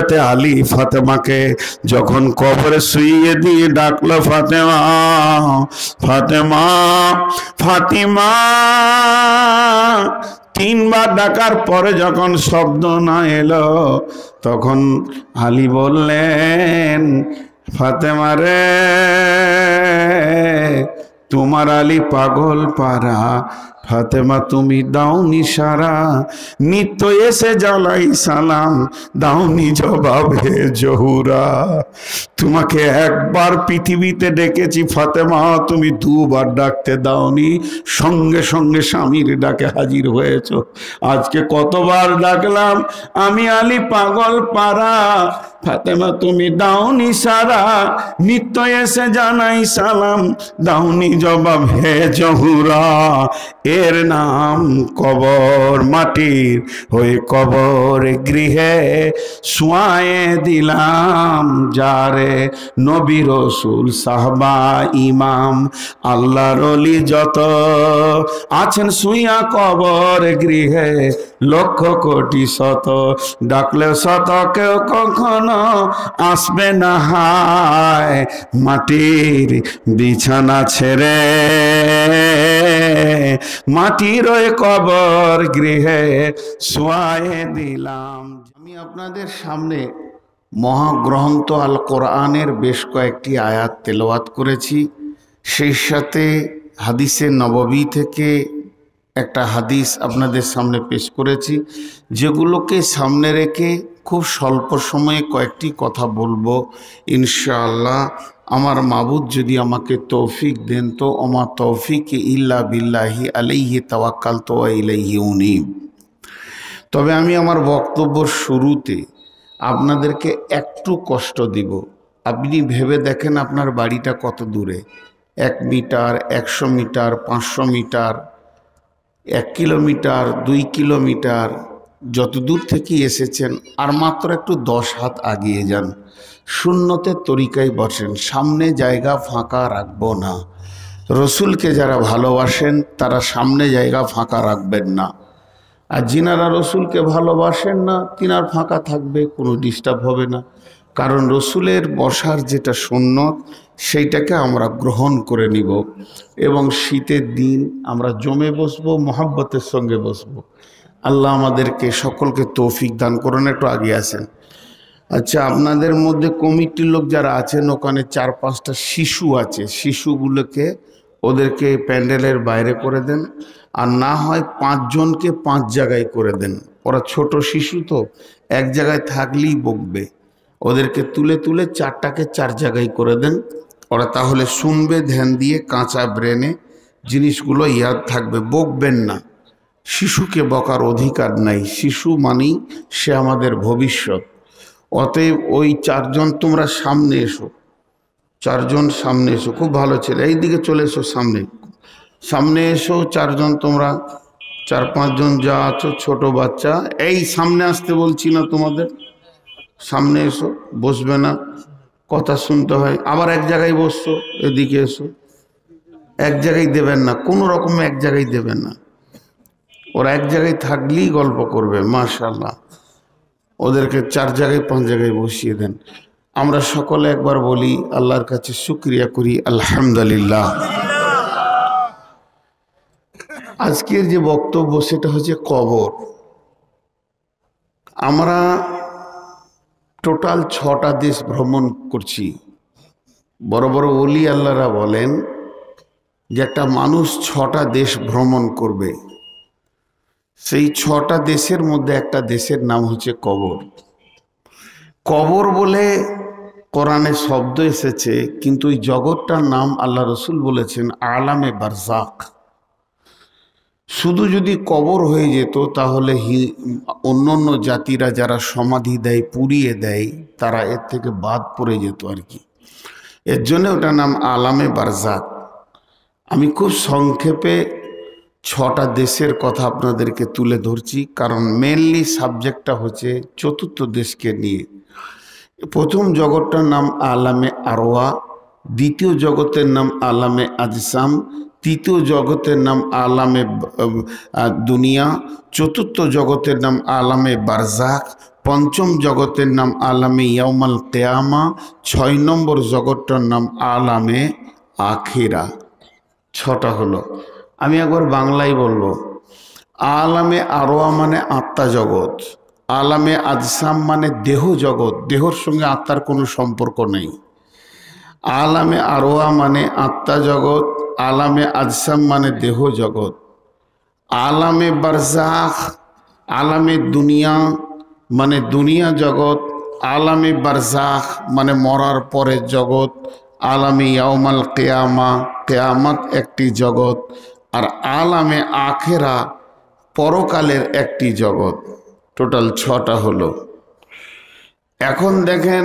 হযরতে আলী ফাতেমাকে যখন কবরে শুইয়ে দিয়ে ডাকলো, ফাতেমা ফাতেমা ফাতিমা, তিনবার ডাকার পরে যখন শব্দ না এলো, তখন আলী বললেন, ফাতেমা রে, তোমার আলী পাগল পারা, ফাতেমা তুমি দাওনি সারা, নিত্য এসে জ্বালাই সালাম, দাওনি জবাবে জহুরা। তোমাকে একবার পৃথিবীতে ডেকেছি ফাতেমা, তুমি দুবার ডাকতে দাওনি, সঙ্গে সঙ্গে স্বামীর ডাকে হাজির হয়েছো। আজকে কতবার ডাকলাম, আমি আলী পাগল পারা, ফাতেমা তুমি দাওনি সারা, নিত্য এসে জানাই সালাম, দাওনি জবাব হে জহুরা। এর নাম কবর, মাটির হয়ে কবর গৃহে শুয়ায়ে দিলাম যারে, নবী রাসূল সাহাবা ইমাম আল্লাহর ওলি যত আছেন শুইয়া কবর গৃহে, লক্ষ কোটি শত ডাকলেও শত কেউ কখনো আসবে না হায়, মাটির বিছানা ছেড়ে মাটির ওই কবর গৃহে শুয়ায়ে দিলাম। আমি আপনাদের সামনে মহাগ্রন্থ আল কোরআনের বেশ কয়েকটি আয়াত তেলাওয়াত করেছি, সেই সাথে হাদিসে নববী থেকে একটা হাদিস আপনাদের সামনে পেশ করেছি, যেগুলোকে সামনে রেখে খুব স্বল্প সময়ে কয়েকটি কথা বলবো ইনশাআল্লাহ। আমার মাবুদ যদি আমাকে তৌফিক দেন তো, ওমা তৌফিক ইল্লা বিল্লাহি আলাইহি তাওয়াক্কালতু ওয়া ইলাইহি উনীব। তবে আমি আমার বক্তব্যের শুরুতে আপনাদেরকে একটু কষ্ট দিব। আপনি ভেবে দেখেন আপনার বাড়িটা কত দূরে, 1 metre, 100 metre, 500 metre, 1 kilometre, 2 kilometre, যত দূর থেকে এসেছেন আর মাত্র একটু 10 হাত আগিয়ে যান, সুন্নতের তরিকায় বসেন, সামনে জায়গা ফাঁকা রাখবো না। রসুলকে যারা ভালোবাসেন তারা সামনে জায়গা ফাঁকা রাখবেন না, আর যিনারা রসুলকে ভালোবাসেন না তিনার ফাঁকা থাকবে, কোনো ডিস্টার্ব হবে না। কারণ রসুলের বসার যেটা সুন্নত সেইটাকে আমরা গ্রহণ করে নিব, এবং শীতের দিন আমরা জমে বসবো, মোহাব্বতের সঙ্গে বসবো। আল্লাহ আমাদেরকে সকলকে তৌফিক দান করুন। একটু আগে আসেন। আচ্ছা, আপনাদের মধ্যে কমিটির লোক যারা আছেন, ওখানে 4-5টা শিশু আছে, শিশুগুলোকে ওদেরকে প্যান্ডেলের বাইরে করে দেন, আর না হয় 5 জনকে 5 জায়গায় করে দেন। ওরা ছোট শিশু তো এক জায়গায় থাকলেই বকবে, ওদেরকে তুলে তুলে 4টাকে 4 জায়গায় করে দেন। ওরা তাহলে শুনবে ধ্যান দিয়ে, কাঁচা ব্রেনে জিনিসগুলো ইয়াদ থাকবে, বকবেন না। শিশুকে বকার অধিকার নাই, শিশু মানেই সে আমাদের ভবিষ্যৎ। অতএব ওই 4 জন তোমরা সামনে এসো, 4 জন সামনে এসো, খুব ভালো ছেলে, এই দিকে চলে এসো, সামনে সামনে এসো 4 জন, তোমরা 4-5 জন যা আছো ছোট বাচ্চা, এই সামনে আসতে বলছি না তোমাদের, সামনে এসো, বসবে না, কথা শুনতে হয়। আবার এক জায়গায় বসছো, এদিকে এসো, এক জায়গায় দেবেন না, কোনো রকমে এক জায়গায় দেবেন না। ওরা এক জায়গায় থাকলেই গল্প করবে, মাশাআল্লাহ। ওদেরকে 4 জায়গায় 5 জায়গায় বসিয়ে দেন। আমরা সকলে একবার বলি, আল্লাহর কাছে শুকরিয়া করি, আলহামদুলিল্লাহ। আজকের যে বক্তব্য সেটা হচ্ছে কবর। আমরা টোটাল 6টা দেশ ভ্রমণ করছি। বড় বড় ওলি আল্লাহরা বলেন যে একটা মানুষ 6টা দেশ ভ্রমণ করবে, সেই 6টা দেশের মধ্যে একটা দেশের নাম হচ্ছে কবর। কবর বলে কোরআনে শব্দ এসেছে, কিন্তু ওই জগৎটার নাম আল্লাহ রসুল বলেছেন আলামে বারজাক। শুধু যদি কবর হয়ে যেত তাহলে অন্য অন্য জাতিরা যারা সমাধি দেয়, পুড়িয়ে দেয়, তারা এর থেকে বাদ পড়ে যেত আর কি। এর জন্য ওটার নাম আলামে বারজাক। আমি খুব সংক্ষেপে 6টা দেশের কথা আপনাদেরকে তুলে ধরছি, কারণ মেনলি সাবজেক্টটা হচ্ছে 4র্থ দেশকে নিয়ে। প্রথম জগৎটার নাম আলামে আরওয়া, দ্বিতীয় জগতের নাম আলামে আজসাম, তৃতীয় জগতের নাম আলামে দুনিয়া, চতুর্থ জগতের নাম আলামে বারজাক, পঞ্চম জগতের নাম আলামে ইয়াউমাল কিয়ামা, 6 নম্বর জগৎটার নাম আলামে আখিরা। 6টা হলো। আমি একবার বাংলায় বলবো। আলামে আরওয়া মানে আত্মা জগৎ, আলামে আজসাম মানে দেহ জগৎ, দেহর সঙ্গে আত্মার কোনো সম্পর্ক নেই। আলামে আরওয়া মানে আত্মা জগৎ, আলামে আজসাম মানে দেহ জগৎ। আলামে বারজাখ, আলামে দুনিয়া মানে দুনিয়া জগৎ, আলামে বারজাখ মানে মরার পরের জগৎ, আলামে ইয়াউমাল কিয়ামা কিয়ামত একটি জগৎ, আর আলামে আখেরা পরকালের একটি জগৎ। টোটাল 6টা হলো। এখন দেখেন,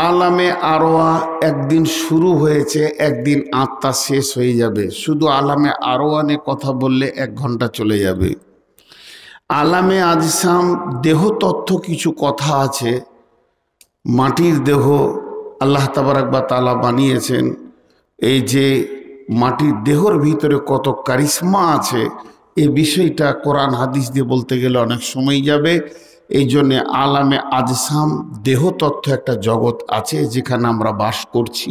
আলামে আরওয়া একদিন শুরু হয়েছে, একদিন আত্মা শেষ হয়ে যাবে। শুধু আলামে আরওয়া নিয়ে কথা বললে 1 ঘন্টা চলে যাবে। আলামে আজসাম দেহ তথ্য কিছু কথা আছে। মাটির দেহ আল্লাহ তাবারাক ওয়া তাআলা বানিয়েছেন। এই যে মাটির দেহর ভিতরে কত কারিশমা আছে, এই বিষয়টা কোরআন হাদিস দিয়ে বলতে গেলে অনেক সময় যাবে। এই জন্যে আলামে আজসাম দেহ তথ্য একটা জগৎ আছে যেখানে আমরা বাস করছি।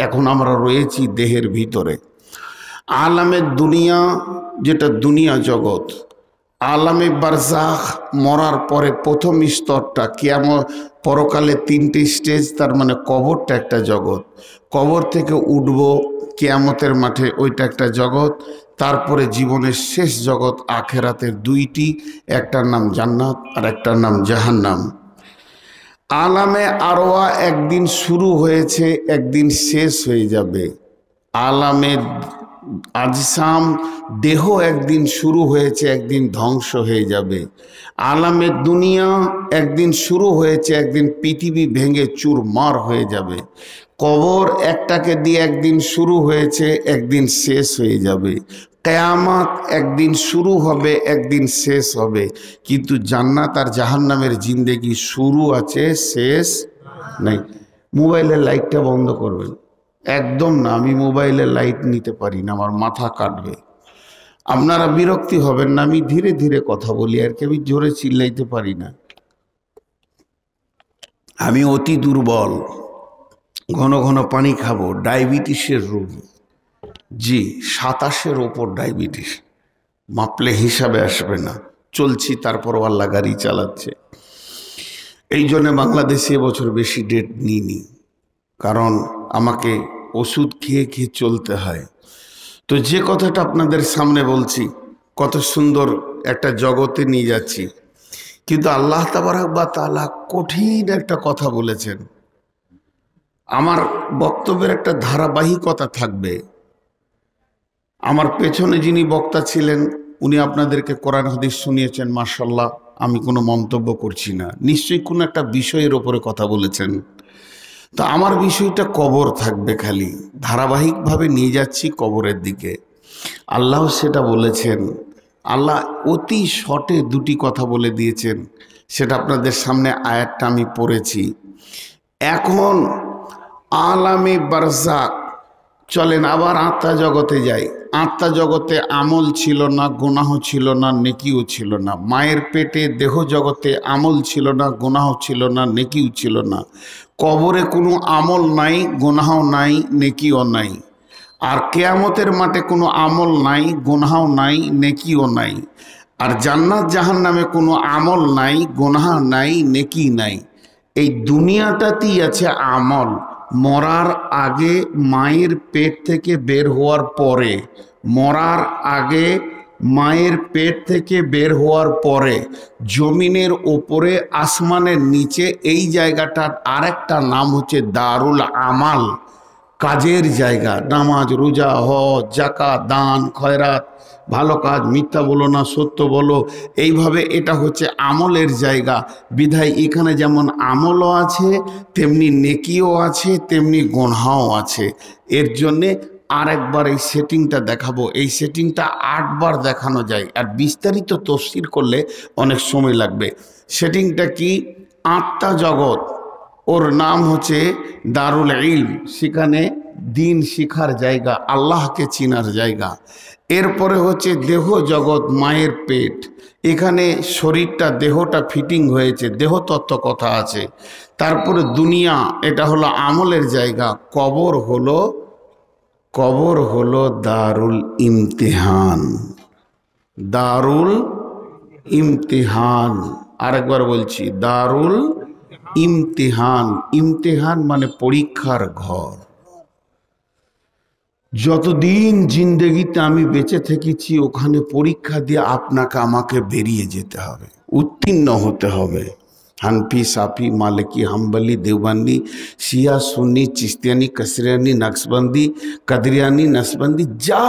এখন আমরা রয়েছি দেহের ভিতরে। আলামে দুনিয়া যেটা দুনিয়া জগৎ, আলামে বারজাখ মরার পরে প্রথম স্তরটা কিয়ামত, পরকালে 3টে স্টেজ, তার মানে কবরটা একটা জগৎ। কবর থেকে উঠব কিয়ামতের মাঠে, ওইটা একটা জগৎ। তারপরে জীবনের শেষ জগৎ আখেরাতের 2টি, একটার নাম জান্নাত আর একটার নাম জাহান্নাম। আলামে আরওয়া একদিন শুরু হয়েছে, একদিন শেষ হয়ে যাবে। আলামে আজসাম দেহ একদিন শুরু হয়েছে, একদিন ধ্বংস হয়ে যাবে। আলামে দুনিয়া একদিন শুরু হয়েছে, একদিন পৃথিবী ভেঙে চুরমার হয়ে যাবে। কবর একটাকে দিয়ে একদিন শুরু হয়েছে, একদিন শেষ হয়ে যাবে। কিয়ামত একদিন শুরু হবে, একদিন শেষ হবে। কিন্তু জান্নাত আর জাহান্নামের জিন্দেগি শুরু আছে, শেষ নাই। মোবাইলের লাইটটা বন্ধ করবেন। একদম না, আমি মোবাইলের লাইট নিতে পারি না, আমার মাথা কাটবে। আপনারা বিরক্তি হবেন না, আমি ধীরে ধীরে কথা বলি আর কি, আমি জোরে চিল্লাইতে পারি না। আমি অতি দুর্বল, ঘন ঘন পানি খাবো, ডায়াবেটিসের রোগী। জি, 27-এর ওপর ডায়াবেটিস, মাপলে হিসাবে আসবে না। চলছি, তারপর আল্লাহ গাড়ি চালাচ্ছে। এই জন্যে বাংলাদেশে এবছর বেশি ডেট নিইনি, কারণ আমাকে ওষুধ খেয়ে খেয়ে চলতে হয়। তো যে কথাটা আপনাদের সামনে বলছি, কত সুন্দর একটা জগতে নিয়ে যাচ্ছি, কিন্তু আল্লাহ তাবারাক ওয়া তাআলা কঠিন একটা কথা বলেছেন। আমার বক্তব্যের একটা ধারাবাহিকতা থাকবে। আমার পেছনে যিনি বক্তা ছিলেন, উনি আপনাদেরকে কোরআন হাদিস শুনিয়েছেন, মাশাআল্লাহ, আমি কোনো মন্তব্য করছি না। নিশ্চয়ই কোনো একটা বিষয়ের ওপরে কথা বলেছেন। তো আমার বিষয়টা কবর থাকবে, খালি ধারাবাহিকভাবে নিয়ে যাচ্ছি কবরের দিকে। আল্লাহ সেটা বলেছেন। আল্লাহ অতি শর্টে 2টি কথা বলে দিয়েছেন, সেটা আপনাদের সামনে আয়াতটা আমি পড়েছি। এখন আলামে বারজাক, চলেন আবার আত্মা জগতে যাই। আত্মা জগতে আমল ছিল না, গুনাহ ছিল না, নেকিও ছিল না। মায়ের পেটে দেহ জগতে আমল ছিল না, গুনাহ ছিল না, নেকিও ছিল না। কবরে কোনো আমল নাই, গুনাহ নাই, নেকিও নাই। আর কিয়ামতের মাঠে কোনো আমল নাই, গুনাহ নাই, নেকিও নাই। আর জান্নাত জাহান্নামে কোনো আমল নাই, গুনাহ নাই, নেকি নাই। এই দুনিয়াটাতেই আছে আমল। মরার আগে, মায়ের পেট থেকে বের হওয়ার পরে, মরার আগে মায়ের পেট থেকে বের হওয়ার পরে, জমিনের ওপরে আসমানের নিচে, এই জায়গাটার আরেকটা নাম হচ্ছে দারুল আমাল, কাজের জায়গা। নামাজ, রোজা, হজ, যাকাত, দান, খয়রাত, ভালো কাজ, মিথ্যা বলো না, সত্য বলো, এইভাবে এটা হচ্ছে আমলের জায়গা। বিধায় এখানে যেমন আমলও আছে, তেমনি নেকিও আছে, তেমনি গুনাহও আছে। এর জন্যে আরেকবার এই সেটিংটা দেখাবো। এই সেটিংটা 8 বার দেখানো যায়, আর বিস্তারিত তফসির করলে অনেক সময় লাগবে। সেটিংটা কি? আত্মা জগৎ, ওর নাম হচ্ছে দারুল ইলম, সেখানে দিন শিখার জায়গা, আল্লাহকে চিনার জায়গা। এরপরে হচ্ছে দেহ জগৎ, মায়ের পেট, এখানে শরীরটা দেহটা ফিটিং হয়েছে, দেহতত্ত্ব কথা আছে। তারপরে দুনিয়া, এটা হলো আমলের জায়গা। কবর হলো দারুল ইমতিহান, দারুল ইমতিহান। আরেকবার বলছি, দারুল ইমতিহান। ইমতিহান মানে পরীক্ষার ঘর। যতদিন জিন্দেগিতে আমি বেঁচে থেকেছি ওখানে পরীক্ষা দিয়ে আপনাকে আমাকে বেরিয়ে যেতে হবে, উত্তীর্ণ হতে হবে। হানফি, সাফি, মালিকি, হাম্বলি, দেওবন্দি, শিয়া, সুন্নি, চিস্তিয়ানি, কসরিয়ানি, নকশবন্দি, কাদরিয়ানি, নসবন্দি, যা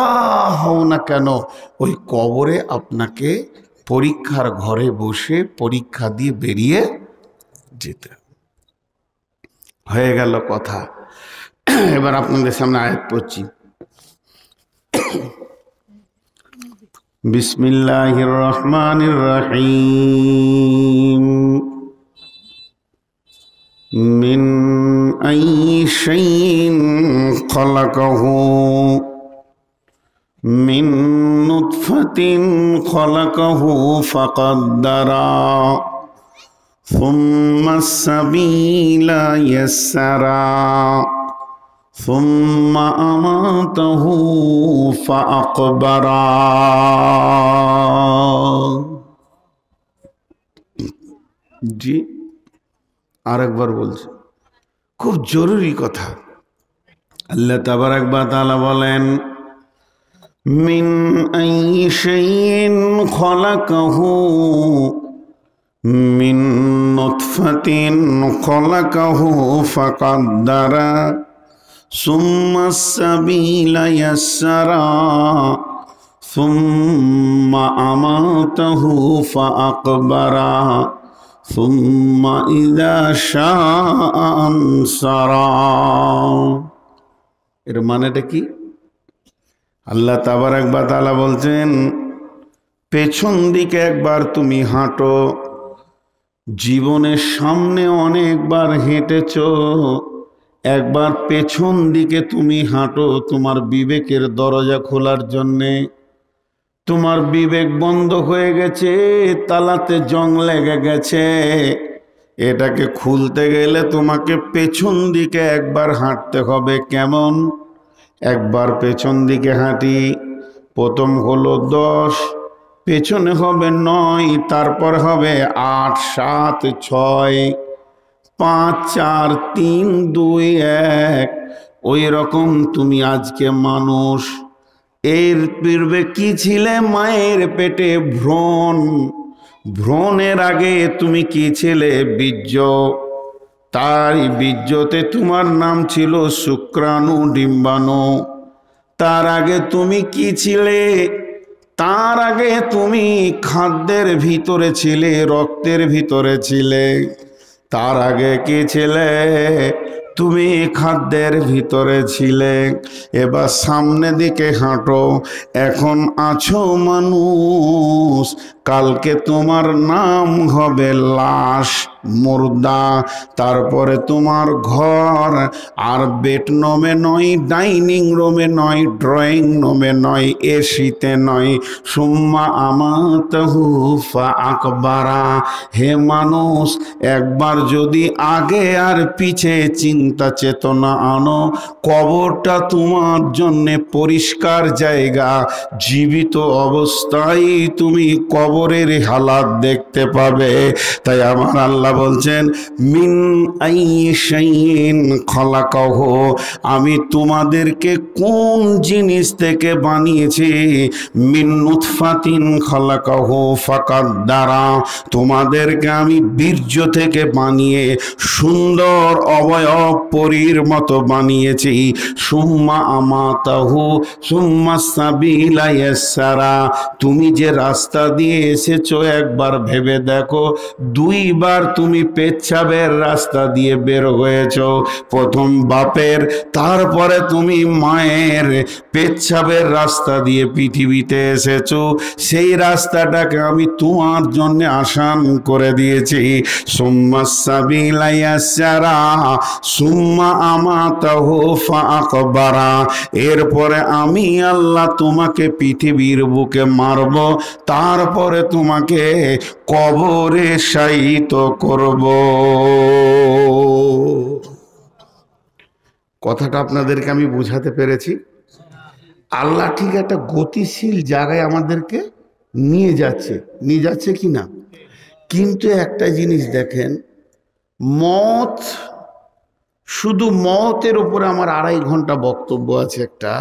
হও না কেন ওই কবরে আপনাকে পরীক্ষার ঘরে বসে পরীক্ষা দিয়ে বেরিয়ে যেতে হয়ে গেল কথা। এবার আপনাদের সামনে আয়াত পড়ছি। বিসমিল্লাহির রহমানির রহিম। মিন আইয়ি শাইইন খলাকাহু মিন নুতফাতিন খলাকাহু ফাকাদ্দারা সুম্মা সাবিলা ইয়াসসারা ثم أماته فأقبره। জি আরেকবার বলছি, খুব জরুরি কথা। আল্লাহ তাবারাক ওয়া তাআলা বলেন, মিন আইয়ি শাইইন খলাকাহু মিন নুতফাতিন খলাকাহু ফাকাদ্দারা সুম্মা সাবিলা ইয়াসসারা সুম্মা আমাতাহু ফাআকবারা সুম্মা ইযা শাআ আনসারা। এর মানেটা কি? আল্লাহ তাবারাক ওয়া তাআলা বলছেন, পেছন দিকে একবার তুমি হাঁটো। জীবনের সামনে অনেকবার হেঁটেছো, একবার পেছন দিকে তুমি হাঁটো তোমার বিবেকের দরজা খোলার জন্যে। তোমার বিবেক বন্ধ হয়ে গেছে, তালাতে জং লেগে গেছে, এটাকে খুলতে গেলে তোমাকে পেছন দিকে একবার হাঁটতে হবে। কেমন? একবার পেছন দিকে হাঁটি, প্রথম হলো 10, পেছনে হবে 9, তারপর হবে 8, 7, 6, 5, 4, 3, 2, 1। ওই রকম তুমি আজকে মানুষ। এর পূর্বে কি ছিলে? মায়ের পেটে ভ্রূণ। ভ্রূণের আগে তুমি কি ছিলে? বীর্য। তার বীর্যতে তোমার নাম ছিল শুক্রাণু, ডিম্বাণু। তার আগে তুমি কি ছিলে? তার আগে তুমি খাদ্যের ভিতরে ছিলে, রক্তের ভিতরে ছিলে। তার আগে কি ছিলে? তুমি খাদ্যের ভিতরে ছিলে। এবার সামনে দিকে হাঁটো। এখন আছো মানুষ, কালকে তোমার নাম হবে লাশ, মুর্দা। তারপরে তোমার ঘর আর বেডরুমে নয়, ডাইনিং রুমে নয়, ড্রয়িং রুমে নয়, এসিতে নয়। সুম্মা আমাতাহু ফাআকবারা। হে মানুষ, একবার যদি আগে আর পিছে চিন্তা চেতনা আনো, কবরটা তোমার জন্যে পরিষ্কার জায়গা। জীবিত অবস্থায় তুমি কবরের হালাত দেখতে পাবে। তাই আমার আল্লাহ বলছেন, মিন আইয়ি শাইইন খলাকাহু, আমি তোমাদেরকে কোন জিনিস থেকে বানিয়েছি? মিন নুতফাতিন খলাকাহু ফাকাদ্দারা, তোমাদেরকে আমি বীর্য থেকে বানিয়ে সুন্দর অবয়ব পরীর মতো বানিয়েছি। সুম্মা আমাতাহু সুম্মা সাবিলা ইয়াসসারা, তুমি যে রাস্তা দিয়ে এসেছো একবার ভেবে দেখো, 2 বার তুমি পেচ্ছাবের রাস্তা দিয়ে বের হয়েছো, প্রথম বাপের, তারপরে তুমি মায়ের পেচ্ছাবের রাস্তা দিয়ে পৃথিবীতে এসেছো। সেই রাস্তাটাকে আমি তোমার জন্য আসান করে দিয়েছি। সুম্মা সাবিলা ইয়াসসারা সুম্মা আমাতাহু ফাআকবারা, এরপরে আমি আল্লাহ তোমাকে পৃথিবীর বুকে মারব, তারপরে তোমাকে কবরে শায়িত করব। কথাটা আপনাদেরকে আমি বুঝাতে পেরেছি? আল্লাহ ঠিক একটা গতিশীল জায়গায় আমাদেরকে নিয়ে যাচ্ছে কি না? কিন্তু একটা জিনিস দেখেন, মত, শুধু মতের উপরে আমার 2.5 ঘন্টা বক্তব্য আছে একটা,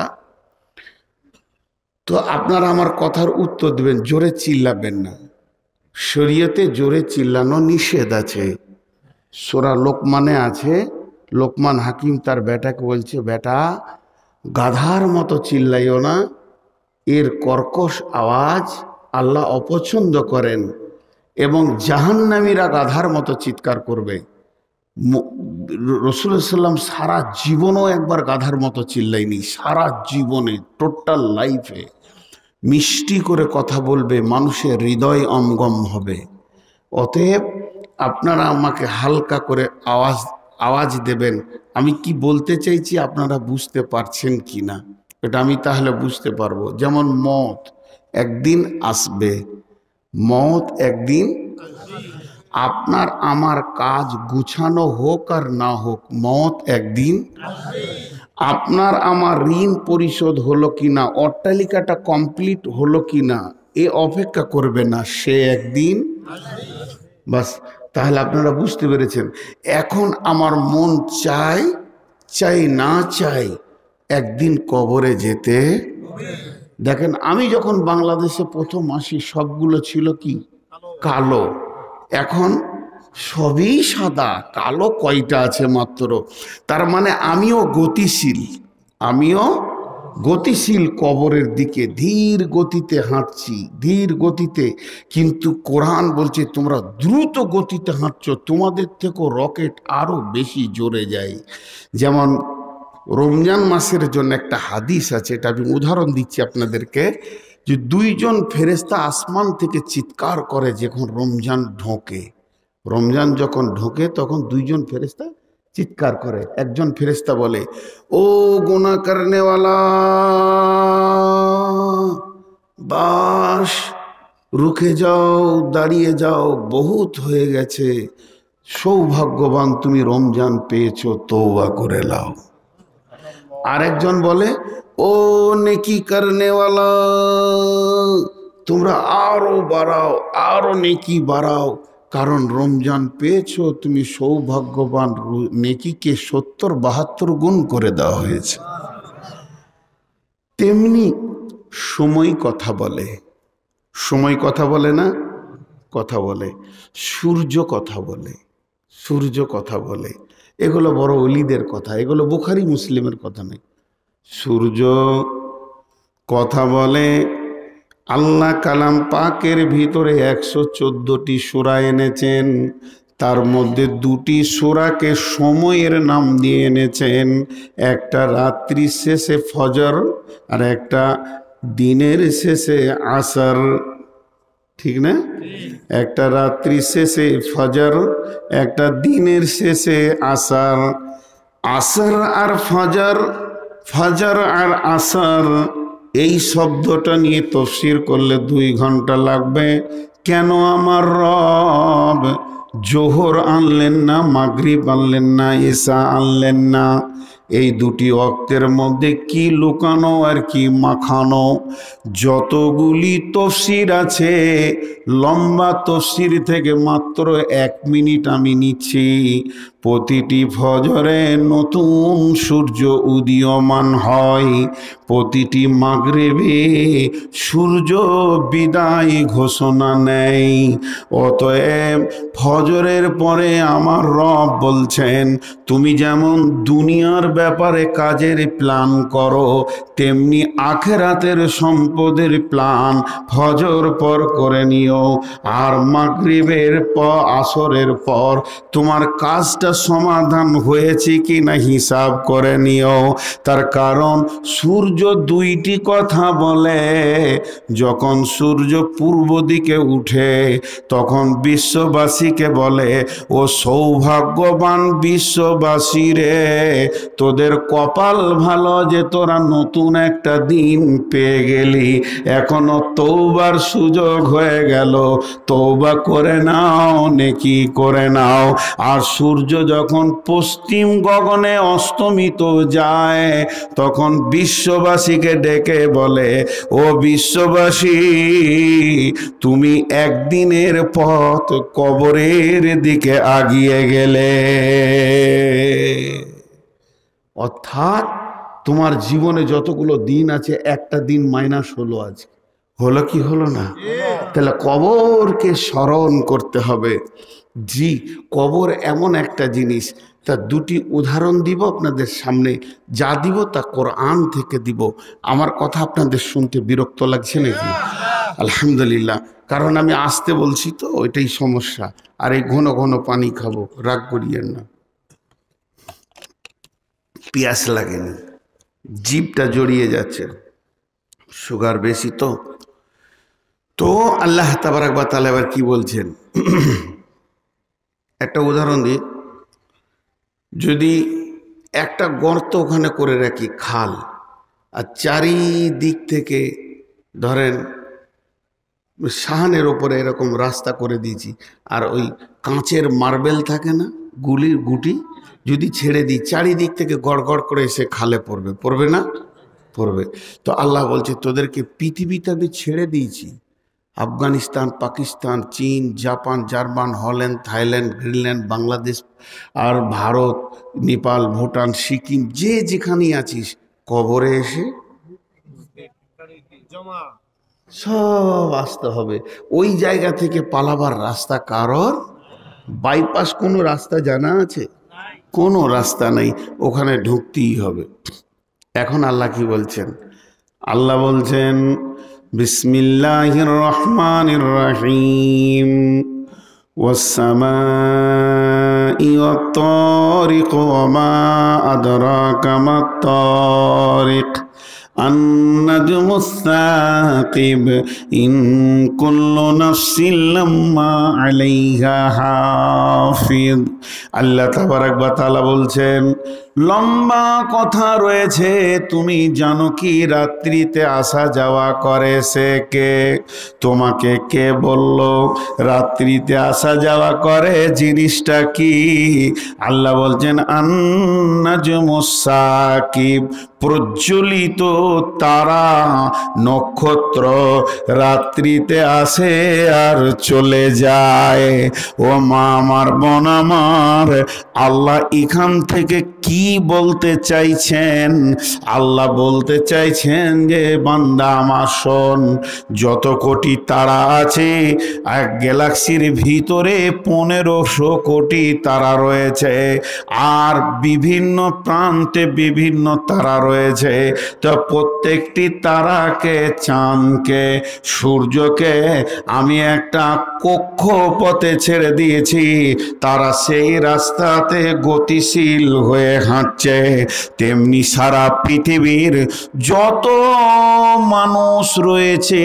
তো আপনারা আমার কথার উত্তর দেবেন, জোরে চিল্লাবেন না। শরীয়তে জোরে চিল্লানো নিষেধ আছে। সূরা লোকমানে আছে, লোকমান হাকিম তার বেটাকে বলছে, বেটা গাধার মতো চিল্লাইও না, এর কর্কশ আওয়াজ আল্লাহ অপছন্দ করেন এবং জাহান্নামীরা গাধার মতো চিৎকার করবে। রাসূলুল্লাহ সাল্লাম সারা জীবনও একবার গাধার মতো চিল্লাইনি, সারা জীবনে টোটাল লাইফে মিষ্টি করে কথা বলবে, মানুষের হৃদয় অঙ্গম হবে। অতএব আপনারা আমাকে হালকা করে আওয়াজ দেবেন। আমি কি বলতে চাইছি আপনারা বুঝতে পারছেন কি না এটা আমি তাহলে বুঝতে পারবো। যেমন মত একদিন আসবে, মত একদিন, আপনার আমার কাজ গুছানো হোক আর না হোক, মত একদিন। আপনার আমার ঋণ পরিশোধ হলো কিনা, অট্টালিকাটা কমপ্লিট হলো কিনা, এ অপেক্ষা করবে না, সে একদিন। বাস, তাহলে আপনারা বুঝতে পেরেছেন। এখন আমার মন চাই না চাই একদিন কবরে যেতে। দেখেন, আমি যখন বাংলাদেশে প্রথম আসি সবগুলো ছিল কি কালো, এখন সবই সাদা, কালো কয়টা আছে মাত্র। তার মানে আমিও গতিশীল কবরের দিকে ধীর গতিতে হাঁটছি, ধীর গতিতে। কিন্তু কোরআন বলছে তোমরা দ্রুত গতিতে হাঁটছো, তোমাদের থেকেও রকেট আরো বেশি জোরে যায়। যেমন রমজান মাসের জন্য একটা হাদিস আছে, এটা আমি উদাহরণ দিচ্ছি আপনাদেরকে, যে 2 জন ফেরেশতা আসমান থেকে চিৎকার করে যখন রমজান যখন ঢোকে তখন 2 জন ফেরেশতা চিৎকার করে। একজন ফেরেশতা বলে, ও গুনাহ করনেওয়ালা, বাস রুখে যাও, দাঁড়িয়ে যাও, বহুত হয়ে গেছে, সৌভাগ্যবান তুমি রমজান পেয়েছো, তওবা করে নাও। আরেকজন বলে, ও নেকি করনেওয়ালা, তোমরা আরো বাড়াও, আরো নেকি বাড়াও, কারণ রমজান পেয়েছো তুমি সৌভাগ্যবান, নেকিকে 70-72 গুণ করে দেওয়া হয়েছে। তেমনি সময় কথা বলে, সময় কথা বলে না, কথা বলে। সূর্য কথা বলে, এগুলো বড় ওলিদের কথা, এগুলো বুখারী মুসলিমের কথা নেই। সূর্য কথা বলে। আল্লাহ কালাম পাকের ভিতরে 114টি সূরা এনেছেন, তার মধ্যে 2টি সূরাকে সময়ের নাম দিয়ে এনেছেন। একটা রাত্রি শেষে ফজর আর একটা দিনের শেষে আসর, ঠিক না? একটা রাত্রি শেষে ফজর, একটা দিনের শেষে আসর। আসর আর ফজর, ফজর আর আসর, এই শব্দটা নিয়ে তাফসীর করলে 2 ঘন্টা লাগবে। কেন আমার রব জোহর আনলেন না, মাগরিব আনলেন না, ইশা আনলেন না? এই 2টি ওয়াক্তের মধ্যে কি লুকানো আর কি মাখানো? যতগুলি তাফসীর আছে, লম্বা তাফসীর থেকে মাত্র 1 মিনিট আমি নিচ্ছি। প্রতিটি ফজরে নতুন সূর্য উদীয়মান হয়, প্রতিটি মাগরিবে সূর্য বিদায় ঘোষণা নেয়। অতএব ফজরের পরে আমার রব বলছেন, তুমি যেমন দুনিয়ার ব্যাপারে কাজের প্ল্যান করো, তেমনি আখিরাতের সম্পদের প্ল্যান ফজর পর করে নিও। আর মাগরিবের পর, আসরের পর তোমার কাজটা সমাধান হয়েছে কি না হিসাব করে নিও। তার কারণ সূর্য দুইটি কথা বলে। যখন সূর্য পূর্ব দিকে উঠে তখন বিশ্ববাসীকে বলে, ও সৌভাগ্যবান বিশ্ববাসী রে, তোদের কপাল ভালো যে তোরা নতুন একটা দিন পেয়ে গেলি, এখনো তওবার সুযোগ হয়ে গেল, তওবা করে নাও, নেকি করে নাও। আর সূর্য যখন পশ্চিম গগনে অস্তমিত যায় তখন বিশ্ববাসীকে ডেকে বলে, ও বিশ্ববাসী, তুমি একদিনের পথ কবরের দিকে আগিয়ে গেলে। অর্থাৎ তোমার জীবনে যতগুলো দিন আছে একটা দিন মাইনাস হলো আজকে, হলো কি হলো না? তাহলে কবরকে স্মরণ করতে হবে। জি, কবর এমন একটা জিনিস, তার দুটি উদাহরণ দিব আপনাদের সামনে। যা দিব তা কোরআন থেকে দিব। আমার কথা আপনাদের শুনতে বিরক্ত লাগছে নাকি? আলহামদুলিল্লাহ, কারণ আমি আসতে বলছি তো, ওইটাই সমস্যা। আর এই ঘন ঘন পানি খাবো, রাগ করিয়েন না, পিয়াস লাগেনি, জিভটা জড়িয়ে যাচ্ছে, সুগার বেশি তো। তো আল্লাহ তাবারাক ওয়া তাআলা এবার কি বলছেন একটা উদাহরণ দিই। যদি একটা গর্ত ওখানে করে রাখি, খাল, আর চারিদিক থেকে ধরেন সাহানের ওপরে এরকম রাস্তা করে দিয়েছি, আর ওই কাঁচের মার্বেল থাকে না, গুলির গুটি, যদি ছেড়ে দিই চারিদিক থেকে গড় গড় করে এসে খালে পড়বে, পড়বে না? পড়বে। তো আল্লাহ বলছে, তোদেরকে পৃথিবীতে আমি ছেড়ে দিয়েছি, আফগানিস্তান, পাকিস্তান, চীন, Japan, German, Holland, Thailand, Greenland, Bangladesh, আর ভারত, নেপাল, ভুটান, সিকিম, যে যেখানেই আছিস, কবরে এসে সব আসতে হবে। ওই জায়গা থেকে পালাবার রাস্তা কারোর, বাইপাস কোনো রাস্তা জানা আছে? কোনো রাস্তা নেই, ওখানে ঢুকতেই হবে। এখন আল্লাহ কি বলছেন? আল্লাহ বলছেন, বিসমিল্লাহির রহমানির রহিম, ওয়াস-সামাই ওয়াত-তারিক ওয়া মা আদরাকা মাত-তারিক, النجم الثاقب إن كل نفس لما عليها حافظ। আল্লাহ তাবারাক ওয়া তাআলা বলছেন, লম্বা কথা রয়েছে, তুমি জানো কি রাত্রিতে আসা যাওয়া করে সে কে? তোমাকে কে বলল রাত্রিতে আসা যাওয়া করে জিনিসটা কি? আল্লাহ বলছেন, আন-নাজমুস সাকিব, প্রজ্বলিত তারা, নক্ষত্র রাত্রিতে আসে আর চলে যায়। ও মা আমার, বোন আমার, আল্লাহ এখান থেকে কি বলতে চাইছেন? আল্লাহ বলতে চাইছেন যে বান্দা আমার শোন, যত কোটি তারা আছে, এক গ্যালাক্সির ভিতরে 1500 কোটি তারা রয়েছে, আর বিভিন্ন প্রান্তে বিভিন্ন তারা রয়েছে। তো প্রত্যেকটি তারাকে, চাঁদকে, সূর্যকে আমি একটা কক্ষপথে ছেড়ে দিয়েছি, তারা সেই রাস্তাতে গতিশীল হয়ে হাঁটছে। তেমনি সারা পৃথিবীর যত মানুষ রয়েছে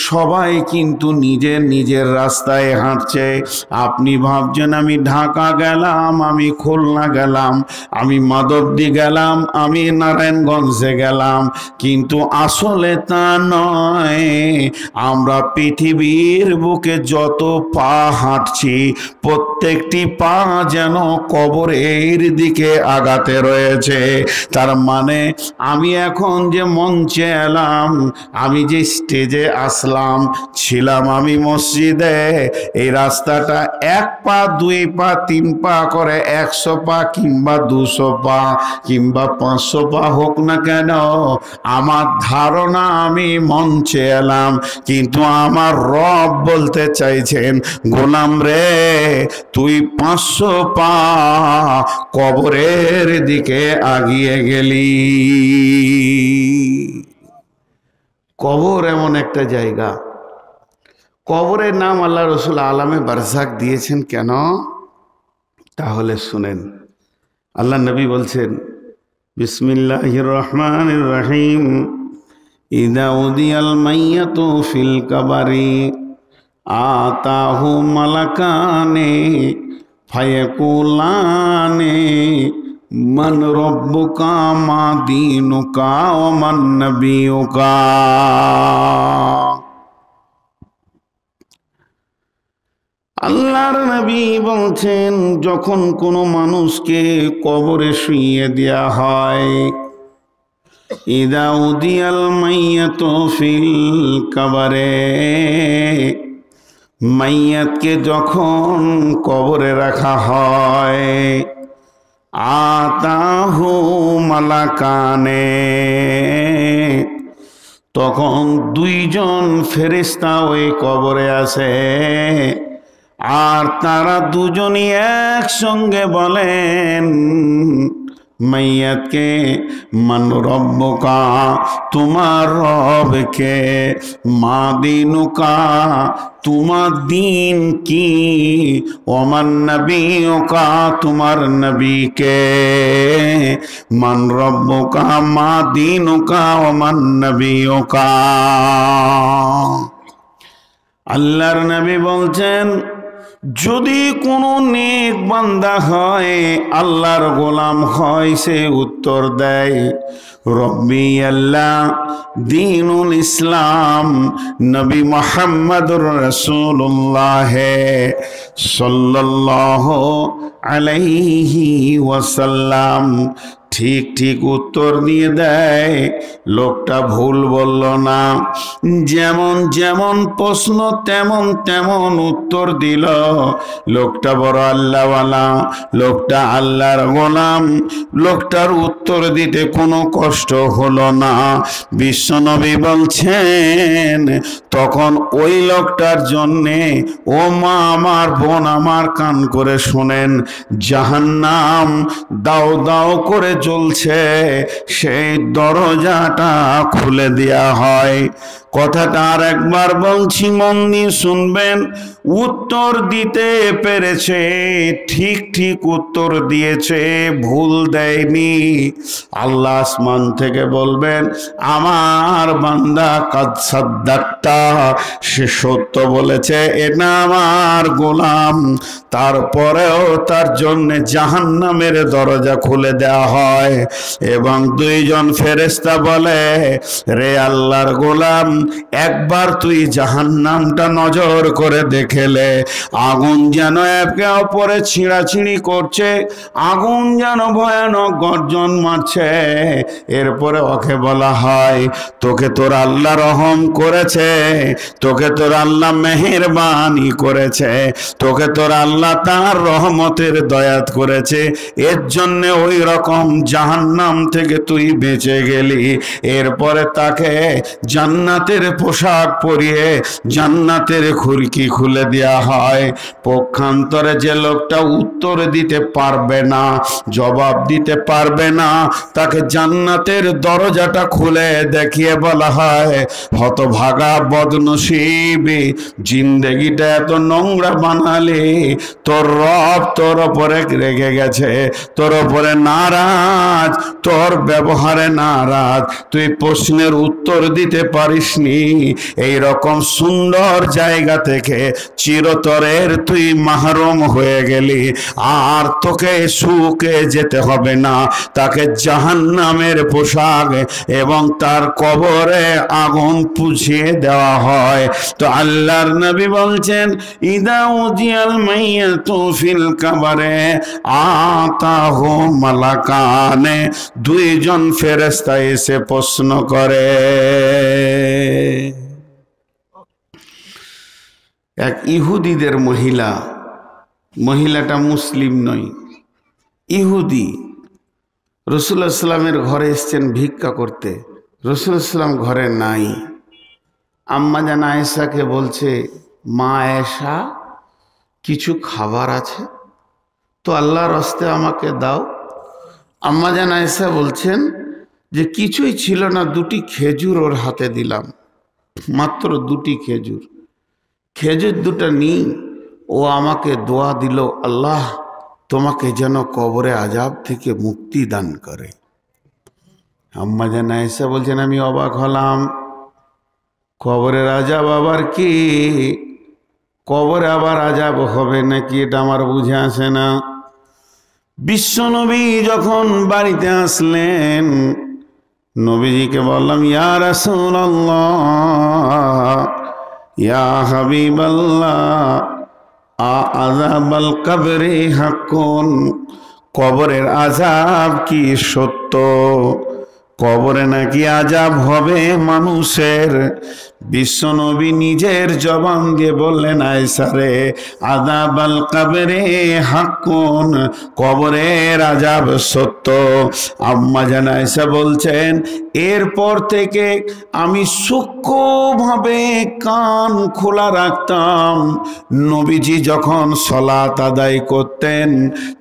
সবাই কিন্তু নিজের নিজের রাস্তায় হাঁটছে। আপনি ভাবছেন আমি ঢাকা গেলাম, আমি খুলনা গেলাম, আমি মাধবদী গেলাম, আমি নারায়ণগঞ্জে গেলাম, কিন্তু আসলে তা নয়। আমরা পৃথিবীর বুকে যত পা হাঁটছি প্রত্যেকটি পা যেন কবরের দিকে আগাতে রয়েছে। তার মানে আমি এখন যে মঞ্চে এলাম, আমি যে স্টেজে আসলাম, ছিলাম আমি মসজিদে, এই রাস্তাটা 1 পা 2 পা 3 পা করে 100 পা কিংবা 200 পা কিংবা 500 পা হোক না কেন, আমার ধারণা আমি মঞ্চে এলাম, কিন্তু আমার রব বলতে চাইছেন, গোলাম রে, তুই 500 পা কবরের কবরের দিকে আগিয়ে গেলি। কবর এমন একটা জায়গা, কবরের নাম আল্লাহ রসুল আলামে বারজাক দিয়েছেন কেন? তাহলে শুনেন। আল্লাহ নবী বলছেন, বিসমিল্লাহির রহমানির রহিম, ইদা উদিয়াল মাইয়াতু ফিল কাবারি আতাহু মালাকানে ফায়াকুলানে মান রব্বুকা মা দীনুকা ওয়া মান নবিয়ুকা। আল্লাহর নবী বলছেন, যখন কোনো মানুষকে কবরে শুইয়ে দেয়া হয়, ইদা উদিয়াল মাইয়াতু ফিল কাবারে, মাইয়াতকে যখন কবরে রাখা হয়, আতাহু মালাকানে, তখন দুইজন ফেরেশতা ওই কবরে আসে, আর তারা দুজনই একসঙ্গে বলেন মাইয়াতকে, মান রব্বুকা, তোমার রবকে, মা দীনুকা, তোমার দিন কি, ওমান নবিয়ুকা, তোমার নবীকে, মান রব্বুকা মা দীনুকা ওমান নবিয়ুকা। আল্লাহর নবী বলছেন, যদি কোনো নেক বান্দা হয়, আল্লাহর গোলাম হয়, সে উত্তর দেয় রব্বি আল্লাহ, দীনুল ইসলাম, নবী মুহাম্মদুর রাসূলুল্লাহ সাল্লাল্লাহু আলাইহি ওয়াসাল্লাম। ঠিক ঠিক উত্তর দিয়ে দেয়, লোকটা ভুল বলল না। যেমন যেমন প্রশ্ন তেমন তেমন উত্তর দিল। লোকটা বড় আল্লাহওয়ালা, লোকটা আল্লাহর গোলাম, লোকটার উত্তর দিতে কোনো কষ্ট হলো না। বিশ্বনবী বলছেন, তখন ওই লোকটার জন্যে, ও মা আমার, বোন আমার, কান করে শোনেন, জাহান্নাম দাও দাও করে জ্বলছে, সেই দরজাটা খুলে দেয়া হয়। কথাটা আর একবার বলছি, মন দিয়ে শুনবেন। উত্তর দিতে পেরেছে, ঠিক ঠিক উত্তর দিয়েছে, ভুল দেয়নি। আল্লাহ আসমান থেকে বলবেন, আমার বান্দা কাদ সাদ্দাক্তা, সে সত্য বলেছে, এটা আমার গোলাম। তারপরেও তার জন্য জাহান্নামের দরজা খুলে দেওয়া হয়, এবং দুইজন ফেরেশতা বলে, রে আল্লাহর গোলাম, একবার তুই জাহান্নামটা নজর করে দেখেলে, আগুন যেন একে অপরে ছিঁড়াছিঁড়ি করছে, আগুন যেন ভয়ানক গর্জন মারছে। এরপরে ওকে বলা হয়, তোকে তোর আল্লাহ রহম করেছে, তোকে তোর আল্লাহ মেহেরবানি করেছে, তোকে তোর আল্লাহ তার রহমতের দয়াত করেছে, এর জন্য ওই রকম জাহান্নাম থেকে তুই বেঁচে গেলি। এরপরে তাকে জান্নাতের পোশাক পরিয়ে জান্নাতের খিড়কি খুলে দেওয়া হয়। পক্ষান্তরে যে লোকটা উত্তর দিতে পারবে না, জবাব দিতে পারবে না, তাকে জান্নাতের দরজাটা খুলে দেখিয়ে বলা হয়, হতভাগা বদনসিবী, জিন্দেগিটা এত নোংরা বানালি, তোর রব তোর ওপরে রেগে গেছে, তোর ওপরে নারাজ, তোর ব্যবহারে নারাজ, তুই প্রশ্নের উত্তর দিতে পারিসনি। এই রকম সুন্দর জায়গা থেকে চিরতরের তুই মাহরুম হয়ে গেলি, আর তোকে সুখে যেতে হবে না। তাকে জাহান্নামের পোশাক এবং তার কবরে আগুন পুছিয়ে দেওয়া হয়। তো আল্লাহর নবী বলছেন, ইদা উজিয়াল মাইয়াতু ফিল কাবারে আতাহু মালাকানে, দুইজন ফেরেশতা এসে প্রশ্ন করে। এক ইহুদিদের মহিলাটা মুসলিম নয়, ইহুদি, রাসূলুল্লাহ সাল্লাল্লাহু আলাইহি ওয়াসাল্লামের ঘরে এসেছেন ভিক্ষা করতে। রাসূলুল্লাহ সাল্লাল্লাহু আলাইহি ওয়াসাল্লাম ঘরে নাই। আম্মা জান আয়েশাকে বলছে, মা আয়েশা, কিছু খাবার আছে তো আল্লাহর রাস্তায় আমাকে দাও। আম্মা জান আয়েশা বলছেন যে কিছুই ছিল না, দুটি খেজুর ওর হাতে দিলাম, মাত্র দুটি খেজুর। খেজুর দুটো নিয়ে ও আমাকে দোয়া দিল, আল্লাহ তোমাকে যেন কবরে আজাব থেকে মুক্তি দান করে। আম্মা জান আয়েশা বলছেন আমি অবাক হলাম, কবরের আজাব আবার কি? কবরে আবার আজাব হবে নাকি? এটা আমার বুঝে আসে না। বিশ্বনবী যখন বাড়িতে আসলেন, নবীজিকে বললাম, ইয়া রাসূলুল্লাহ, ইয়া হাবিবাল্লাহ, আযাবাল কবরি হাক্কুন, কবরের আযাব কি সত্য? কবরে নাকি আযাব হবে মানুষের? বিশ্বনবী নিজের জবান দিয়ে বললেন, আয়েশা রে, আযাবাল কবরি হাক্কুন, কবরের আযাব সত্য। আম্মা জান আয়েশা বলছেন, এরপর থেকে আমি সূক্ষ্মভাবে কান খোলা রাখতাম। নবীজি যখন সলাত আদায় করতেন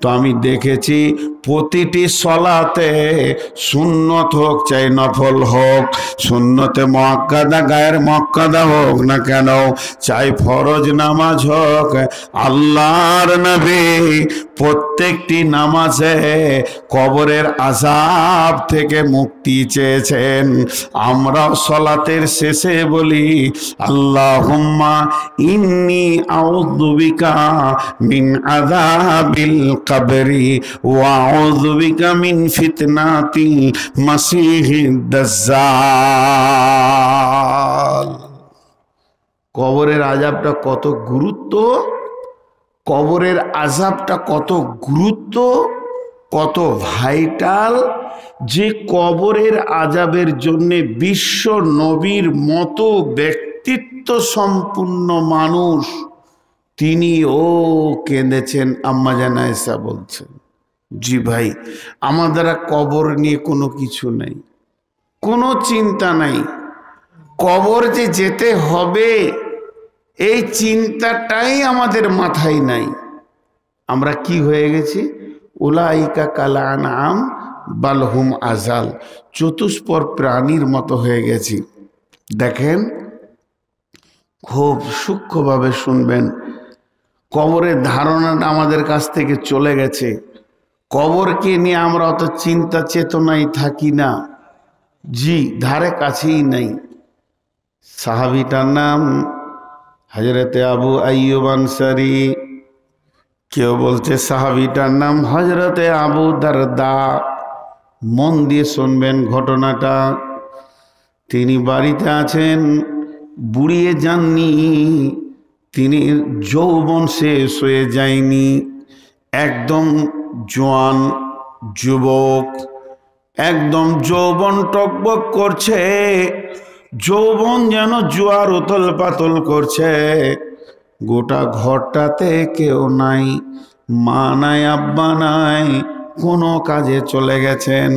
তো আমি দেখেছি প্রতিটি সলাতে সুন্নত হোক চাই নফল হোক, সুন্নতে মুআক্কাদা গায়ের মুআক্কাদা হোক না কেন, চাই ফরজ নামাজ হোক, আল্লাহর নবী প্রত্যেকটি নামাজে কবরের আযাব থেকে মুক্তি চেয়েছেন। আমরাও সলাতের শেষে বলি, আল্লাহুম্মা ইন্নী আউযু বিকা মিন আযাবিল কবরি ওয়া আউযু বিকা মিন ফিতনাতিল মাসিহিদ দাজ্জাল। কবরের আযাবটা কত গুরুত্ব, কবরের আযাবটা কত গুরুত্ব, কত ভাইটাল, যে কবরের আযাবের জন্য বিশ্ব নবীর মতো ব্যক্তিত্ব সম্পূর্ণ মানুষ তিনিও কেঁদেছেন। আম্মা জান আয়েশা বলছেন, জি ভাই, আমাদের কবর নিয়ে কোনো কিছু নেই, কোনো চিন্তা নাই, কবর যে যেতে হবে এই চিন্তাটাই আমাদের মাথায় নাই। আমরা কি হয়ে গেছি? উলাইকা কাল আনআম বাল হুম আযাল, চতুষ্পদ প্রাণীর মতো হয়ে গেছি। দেখেন, খুব সূক্ষ্মভাবে শুনবেন, কবরের ধারণাটা আমাদের কাছ থেকে চলে গেছে। কবরকে নিয়ে আমরা অত চিন্তা চেতনায় থাকি না, জি ধারে কাছেই নাই। সাহাবীটার নাম হযরতে আবু আইয়ুব আনসারী, কেউ বলছে সাহাবীটার নাম হযরতে আবু দারদা। মন দিয়ে শুনবেন ঘটনাটা। তিনি বাড়িতে আছেন, বুড়িয়ে যাননি, তিনি যৌবন শেষ হয়ে যায়নি, একদম জোয়ান যুবক, একদম যৌবন টকবক করছে, যৌবন যেন জোয়ার উতল পাতল করছে। গোটা ঘরটাতে কেউ নাই, মা নাই, আব্বা নাই, কোনো কাজে চলে গেছেন,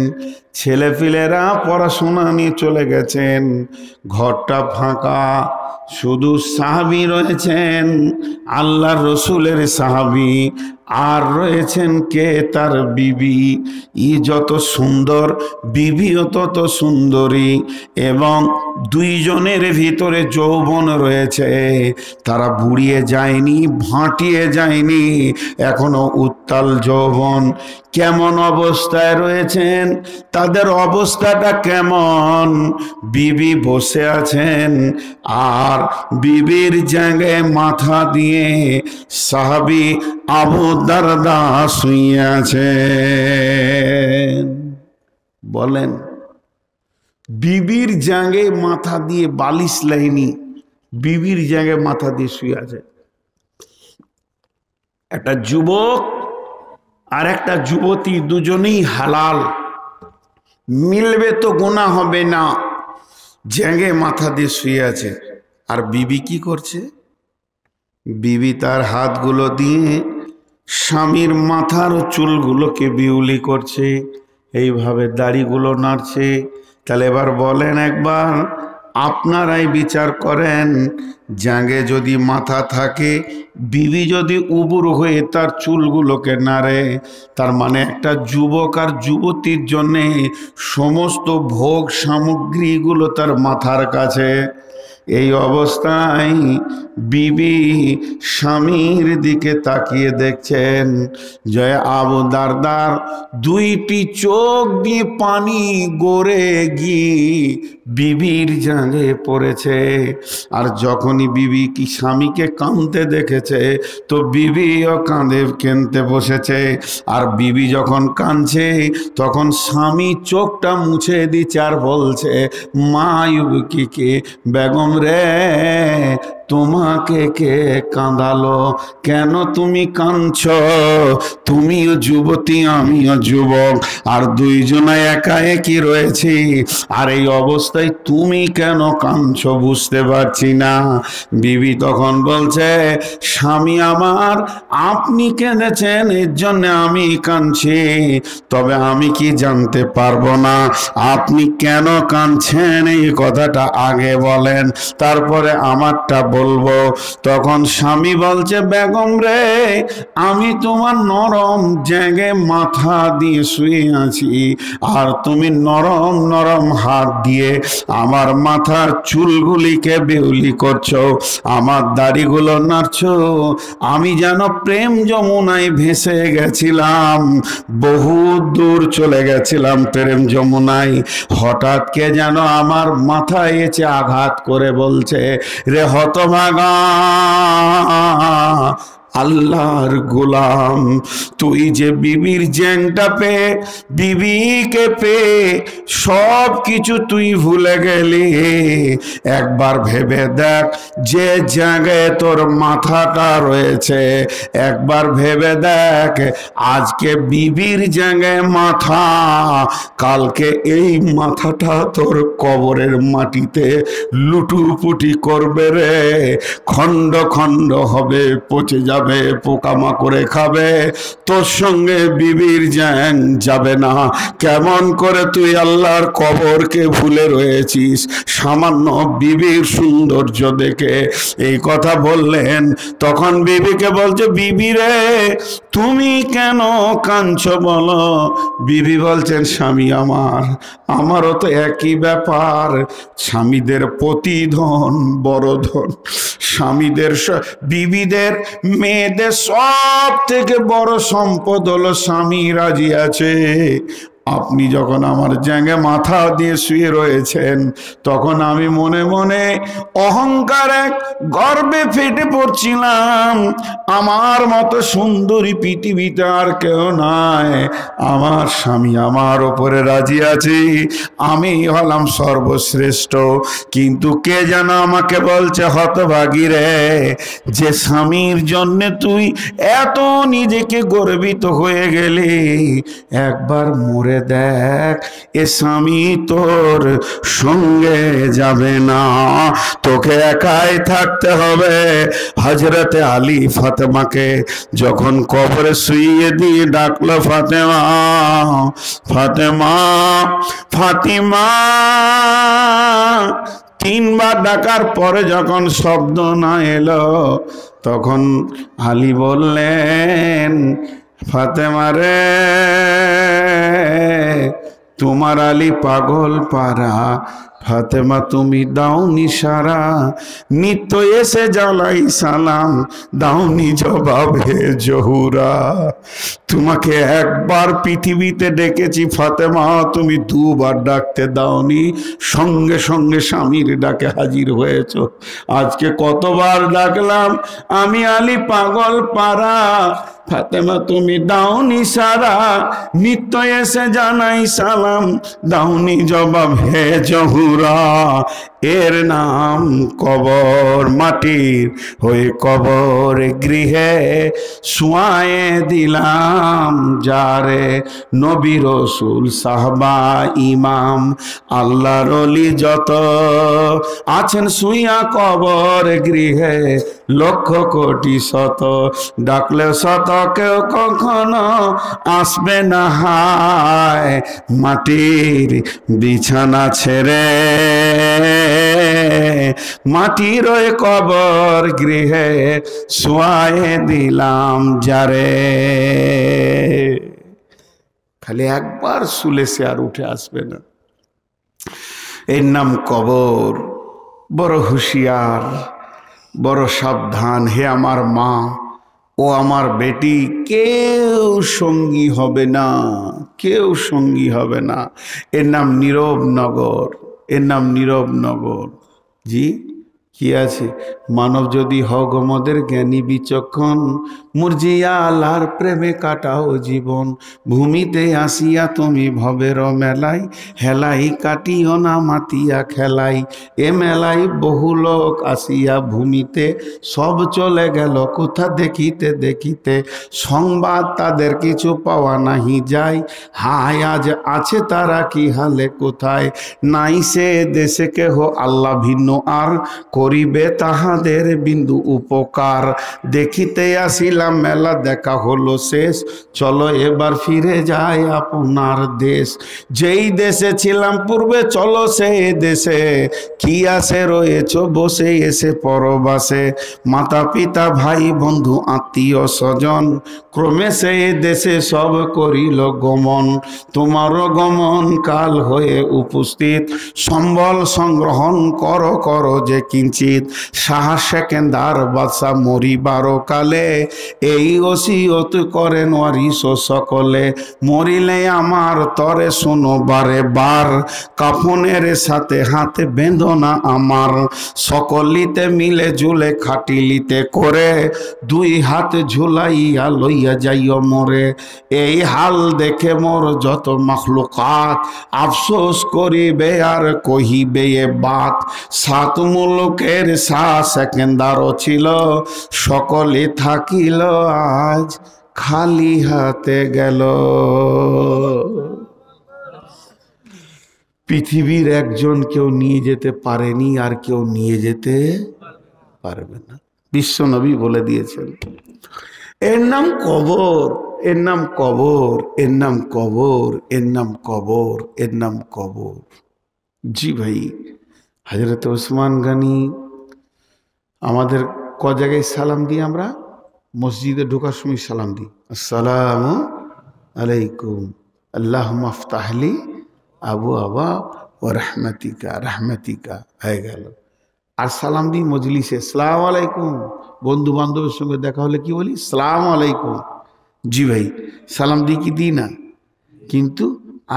ছেলেপিলেরা পড়াশোনা নিয়ে চলে গেছেন, ঘরটা ফাঁকা, শুধু সাহাবী রয়েছেন, আল্লাহর রসুলের সাহাবী, আর রয়েছেন কে? তার বিবি। ই যত সুন্দর, বিবিও তত সুন্দরী, এবং দুইজনের ভিতরে যৌবন রয়েছে, তারা বুড়িয়ে যায়নি, ভাটিয়ে যায়নি, এখনো উত্তাল যৌবন। কেমন অবস্থায় রয়েছেন? তাদের অবস্থাটা কেমন? বিবি বসে আছেন, আর বিবির জায়গায় মাথা দিয়ে সাহাবী আবু দারদা শুয়ে আছেন। বলেন, বিবির জায়গায় মাথা দিয়ে বালিশ লাইনি, বিবির জায়গায় মাথা দিয়ে শুয়ে আছে। একটা যুবক আর একটা যুবতী, দুজনেই হালাল, মিলবে তো গুনাহ হবে না, জায়গায় মাথা দিয়ে শুয়ে আছে। আর বিবি কি করছে? বিবি তার হাতগুলো দিয়ে স্বামীর মাথার চুলগুলোকে বিউলি করছে, এইভাবে দাড়িগুলো নাড়ছে। তাহলে এবার বলেন একবার, আপনারাই বিচার করেন, জাঙ্গে যদি মাথা থাকে, বিবি যদি উবুর হয়ে তার চুলগুলোকে নাড়ে, তার মানে একটা যুবক আর যুবতীর জন্যে সমস্ত ভোগ সামগ্রীগুলো তার মাথার কাছে। এই অবস্থায় বিবি স্বামীর দিকে তাকিয়ে দেখছেন, জয় আবু দারদার দুইটি চোখ দিয়ে পানি গড়ে গিয়ে বিবির জাঙ্গে পড়েছে। আর যখনই বিবি কি স্বামীকে কাঁদতে দেখেছে, তো বিবিও কাঁদতে বসেছে। আর বিবি যখন কাঁদছে, তখন স্বামী চোখটা মুছে দিচ্ছে আর বলছে, মা ইউবকিকে, বেগম রে, তোমাকে কে কাঁদালো? কেন তুমি কাঁদছ? তুমিও যুবতী, আমিও যুবক, আর দুইজনে একা একই রয়েছি, আর এই অবস্থায় তুমি কেন কাঁদছ বুঝতে পারছি না। বিবি তখন বলছে, স্বামী আমার, আপনি কেঁদেছেন এর জন্য আমি কাঁদছি, তবে আমি কি জানতে পারবো না আপনি কেন কাঁদছেন? এই কথাটা আগে বলেন, তারপরে আমারটা বলবো। তখন স্বামী বলছে, বেগম রে, আমি তোমার নরম জায়গায় মাথা দিয়ে শুয়ে আছি, আর তুমি নরম নরম হাত দিয়ে আমার মাথার চুলগুলিকে বেউলি করছো, আমার দাড়িগুলো নাড়ছো। আমি যেন প্রেম যমুনায় ভেসে গেছিলাম, বহু দূর চলে গেছিলাম প্রেম যমুনায়। হঠাৎ কে যেন আমার মাথায় এসে আঘাত করে বলছে, রে হতভাগা আল্লাহর গোলাম, তুই যে বিবির জ্যাংটা পেয়ে, বিবিকে পেয়ে সব কিছু তুই ভুলে গেলি। একবার ভেবে দেখ, যে জায়গায় তোর মাথাটা রয়েছে, একবার ভেবে দেখ, আজকে বিবির জায়গায় মাথা, কালকে এই মাথাটা তোর কবরের মাটিতে লুটুপুটি করবে রে, খণ্ড খণ্ড হবে, পচে যাবে, পোকামাকড়ে খাবে, তোর সঙ্গে বিবির জ্যাং যাবে না। কেমন করে তুই আল্লাহর কবরকে ভুলে রয়েছিস সামান্য বিবির সৌন্দর্য দেখে? এই কথা বললেন। তখন বিবিকে বলছে, বিবি রে, তুমি কেন কাঁদছো বলো? বিবি বলছেন, স্বামী আমার, আমারও তো একই ব্যাপার। স্বামীদের প্রতিধন বড় ধন, স্বামীদের বিবিদের মেয়েদের সব থেকে বড় সম্পদ হলো স্বামী রাজি আছে। আপনি যখন আমার জায়গা মাথা দিয়ে শুয়ে রয়েছেন, তখন আমি মনে মনে অহংকার এক গর্বে ফেটে পড়ছিলাম, আমার মতো সুন্দরী পৃথিবীতে আর কেউ নাই, আমার স্বামী আমার ওপরে রাজি আছে, আমি হলাম সর্বশ্রেষ্ঠ। কিন্তু কে যেন আমাকে বলছে, হতভাগী রে, যে স্বামীর জন্য তুই এত নিজেকে গর্বিত হয়ে গেলি, একবার মরে দেখ, এ স্বামী তোর সঙ্গে যাবে না, তোকে একাই থাকতে হবে। হযরতে আলী ফাতেমাকে যখন কবরে শুইয়ে দিয়ে ডাকলো, ফাতেমা, ফাতেমা, ফাতিমা, তিনবার ডাকার পরে যখন শব্দ না এলো, তখন আলী বললেন, ফাতেমা রে, তোমার আলী পাগল পারা, ফাতেমা তুমি দাওনি সারা, নিত্য এসে জ্বালাই সালাম, দাওনি জবাবে জহুরা। তোমাকে একবার পৃথিবীতে ডেকেছি ফাতেমা, তুমি দুবার ডাকতে দাওনি, সঙ্গে সঙ্গে স্বামীর ডাকে হাজির হয়েছ। আজকে কতবার ডাকলাম, আমি আলী পাগল পারা, ফাতেমা তুমি দাওনি সারা, নিত্য এসে জানাই সালাম, দাওনি জবাব হে জহুরা। এর নাম কবর, মাটির হয়ে কবর গৃহে শুয়ায়ে দিলাম যারে, নবী রসুল সাহাবা ইমাম আল্লাহর ওলি যত আছেন শুইয়া কবর গৃহে, লক্ষ কোটি শত ডাকলে শত কেউ কখনো আসবে না হায়, মাটির বিছানা ছেড়ে মাটির ওই কবর গৃহে শোয়ায়ে দিলাম যারে। খালি একবার শুলেছে আর উঠে আসবে না। এর নাম কবর। বড় হুঁশিয়ার, বড় সাবধান। হে আমার মা ও আমার বেটি, কেউ সঙ্গী হবে না, কেউ সঙ্গী হবে না। এর নাম নীরব নগর, এর নাম নীরব নগর। জি কি আছে? মানব যদি হও গমদের জ্ঞানী বিচক্ষণ, মুরজিয়া আল্লাহর প্রেমে কাটাও জীবন। ভূমিতে আসিয়া তুমি ভবের মেলাই, হেলাই কাটিও না মাতিয়া খেলাই। এ মেলাই বহু লোক আসিয়া ভূমিতে, সব চলে গেল কোথা দেখিতে দেখিতে। সংবাদ তাদের কিছু পাওয়া নাহি যায়, হায় আজ আছে তারা কি হালে কোথায়। নাই সে দেশে কেহ আল্লাহ ভিন্ন আর, করিবে তাহাদের বিন্দু উপকার। দেখিতে আসিলাম মেলা দেখা হলো শেষ, চলো এবার ফিরে যাই আপনার দেশ। যেই দেশে ছিলাম পূর্বে চলো সেই দেশে, কি আসে রয়েছ বসে এসে পরবাসে। মাতা পিতা ভাই বন্ধু আত্মীয় স্বজন, ক্রমে সেই দেশে সব করিল গমন। তোমারও গমন কাল হয়ে উপস্থিত, সম্বল সংগ্রহণ করো করো যে কিঞ্চিত। সাহা সেকেন্দার বাদশা মরিবারো কালে, এই ওসিয়ত করেন ওয়ারিস সকলে। মরিলে আমার তরে শোনো বারে বার, কাফনের সাথে হাতে বেঁধো না আমার। সকলিতে মিলে ঝুলে খাটিলিতে করে, দুই হাত ঝুলাইয়া লইয়া যাইও মোরে। এই হাল দেখে মোর যত মাখলুকাত, আফসোস করিবে আর কহিবে এ বাত। সাত মুলুকের সেকেন্দারও ছিল, সকলে থাকিল আজ খালি হাতে গেল। পৃথিবীর একজন কেউ নিয়ে যেতে পারেনি, আর কেউ নিয়ে যেতে পারবে না। বিশ্বনবী বলে দিয়েছেন। এর নাম কবর, এর নাম কবর, এর নাম কবর, এর নাম কবর, এর নাম কবর। জি ভাই, হযরত ওসমান গনি আমাদের ক জায়গায় সালাম দিই আমরা? মসজিদে ঢোকার সময় সালাম দিই, আসসালামু আলাইকুম আল্লাহুম্মা আফতাহলি আবু আবা ও রহমাতিকা, রহমাতিকা হয়ে গেল। আর সালাম দিই মজলিসে, আসসালামু আলাইকুম। বন্ধু বান্ধবের সঙ্গে দেখা হলে কি বলি? আসসালামু আলাইকুম। জি ভাই, সালাম দিই কি দিই না? কিন্তু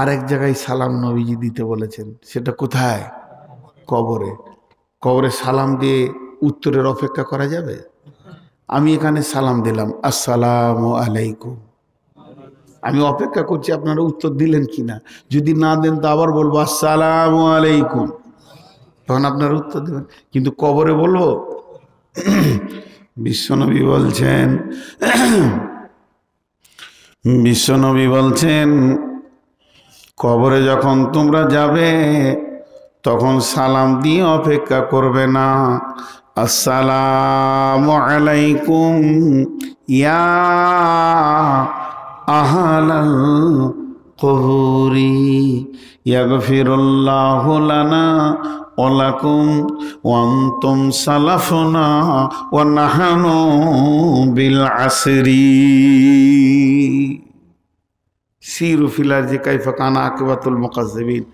আরেক জায়গায় সালাম নবীজি দিতে বলেছেন, সেটা কোথায়? কবরে। কবরে সালাম দিয়ে উত্তরের অপেক্ষা করা যাবে? আমি এখানে সালাম দিলাম, আসসালামু আলাইকুম। আমি অপেক্ষা করছি আপনারা উত্তর দিলেন কিনা। যদি না দেন তো আবার বলবো আসসালামু আলাইকুম, তখন আপনারা উত্তর দেবেন। কিন্তু কবরে বলবো? বিশ্বনবী বলছেন, বিশ্বনবী বলছেন কবরে যখন তোমরা যাবে তখন সালাম দিয়ে অপেক্ষা করবে না। আসসালামু আলাইকুম ইয়া আহলাল কবুরি ইয়াগফিরুল্লাহু লানা ওয়া লাকুম ওয়া আনতুম সালাফুনা ওয়া নাহনু বিল আসরি। সিরু ফিল আরদি কাইফা কানা আকিবাতুল মুকাজ্জিবিন।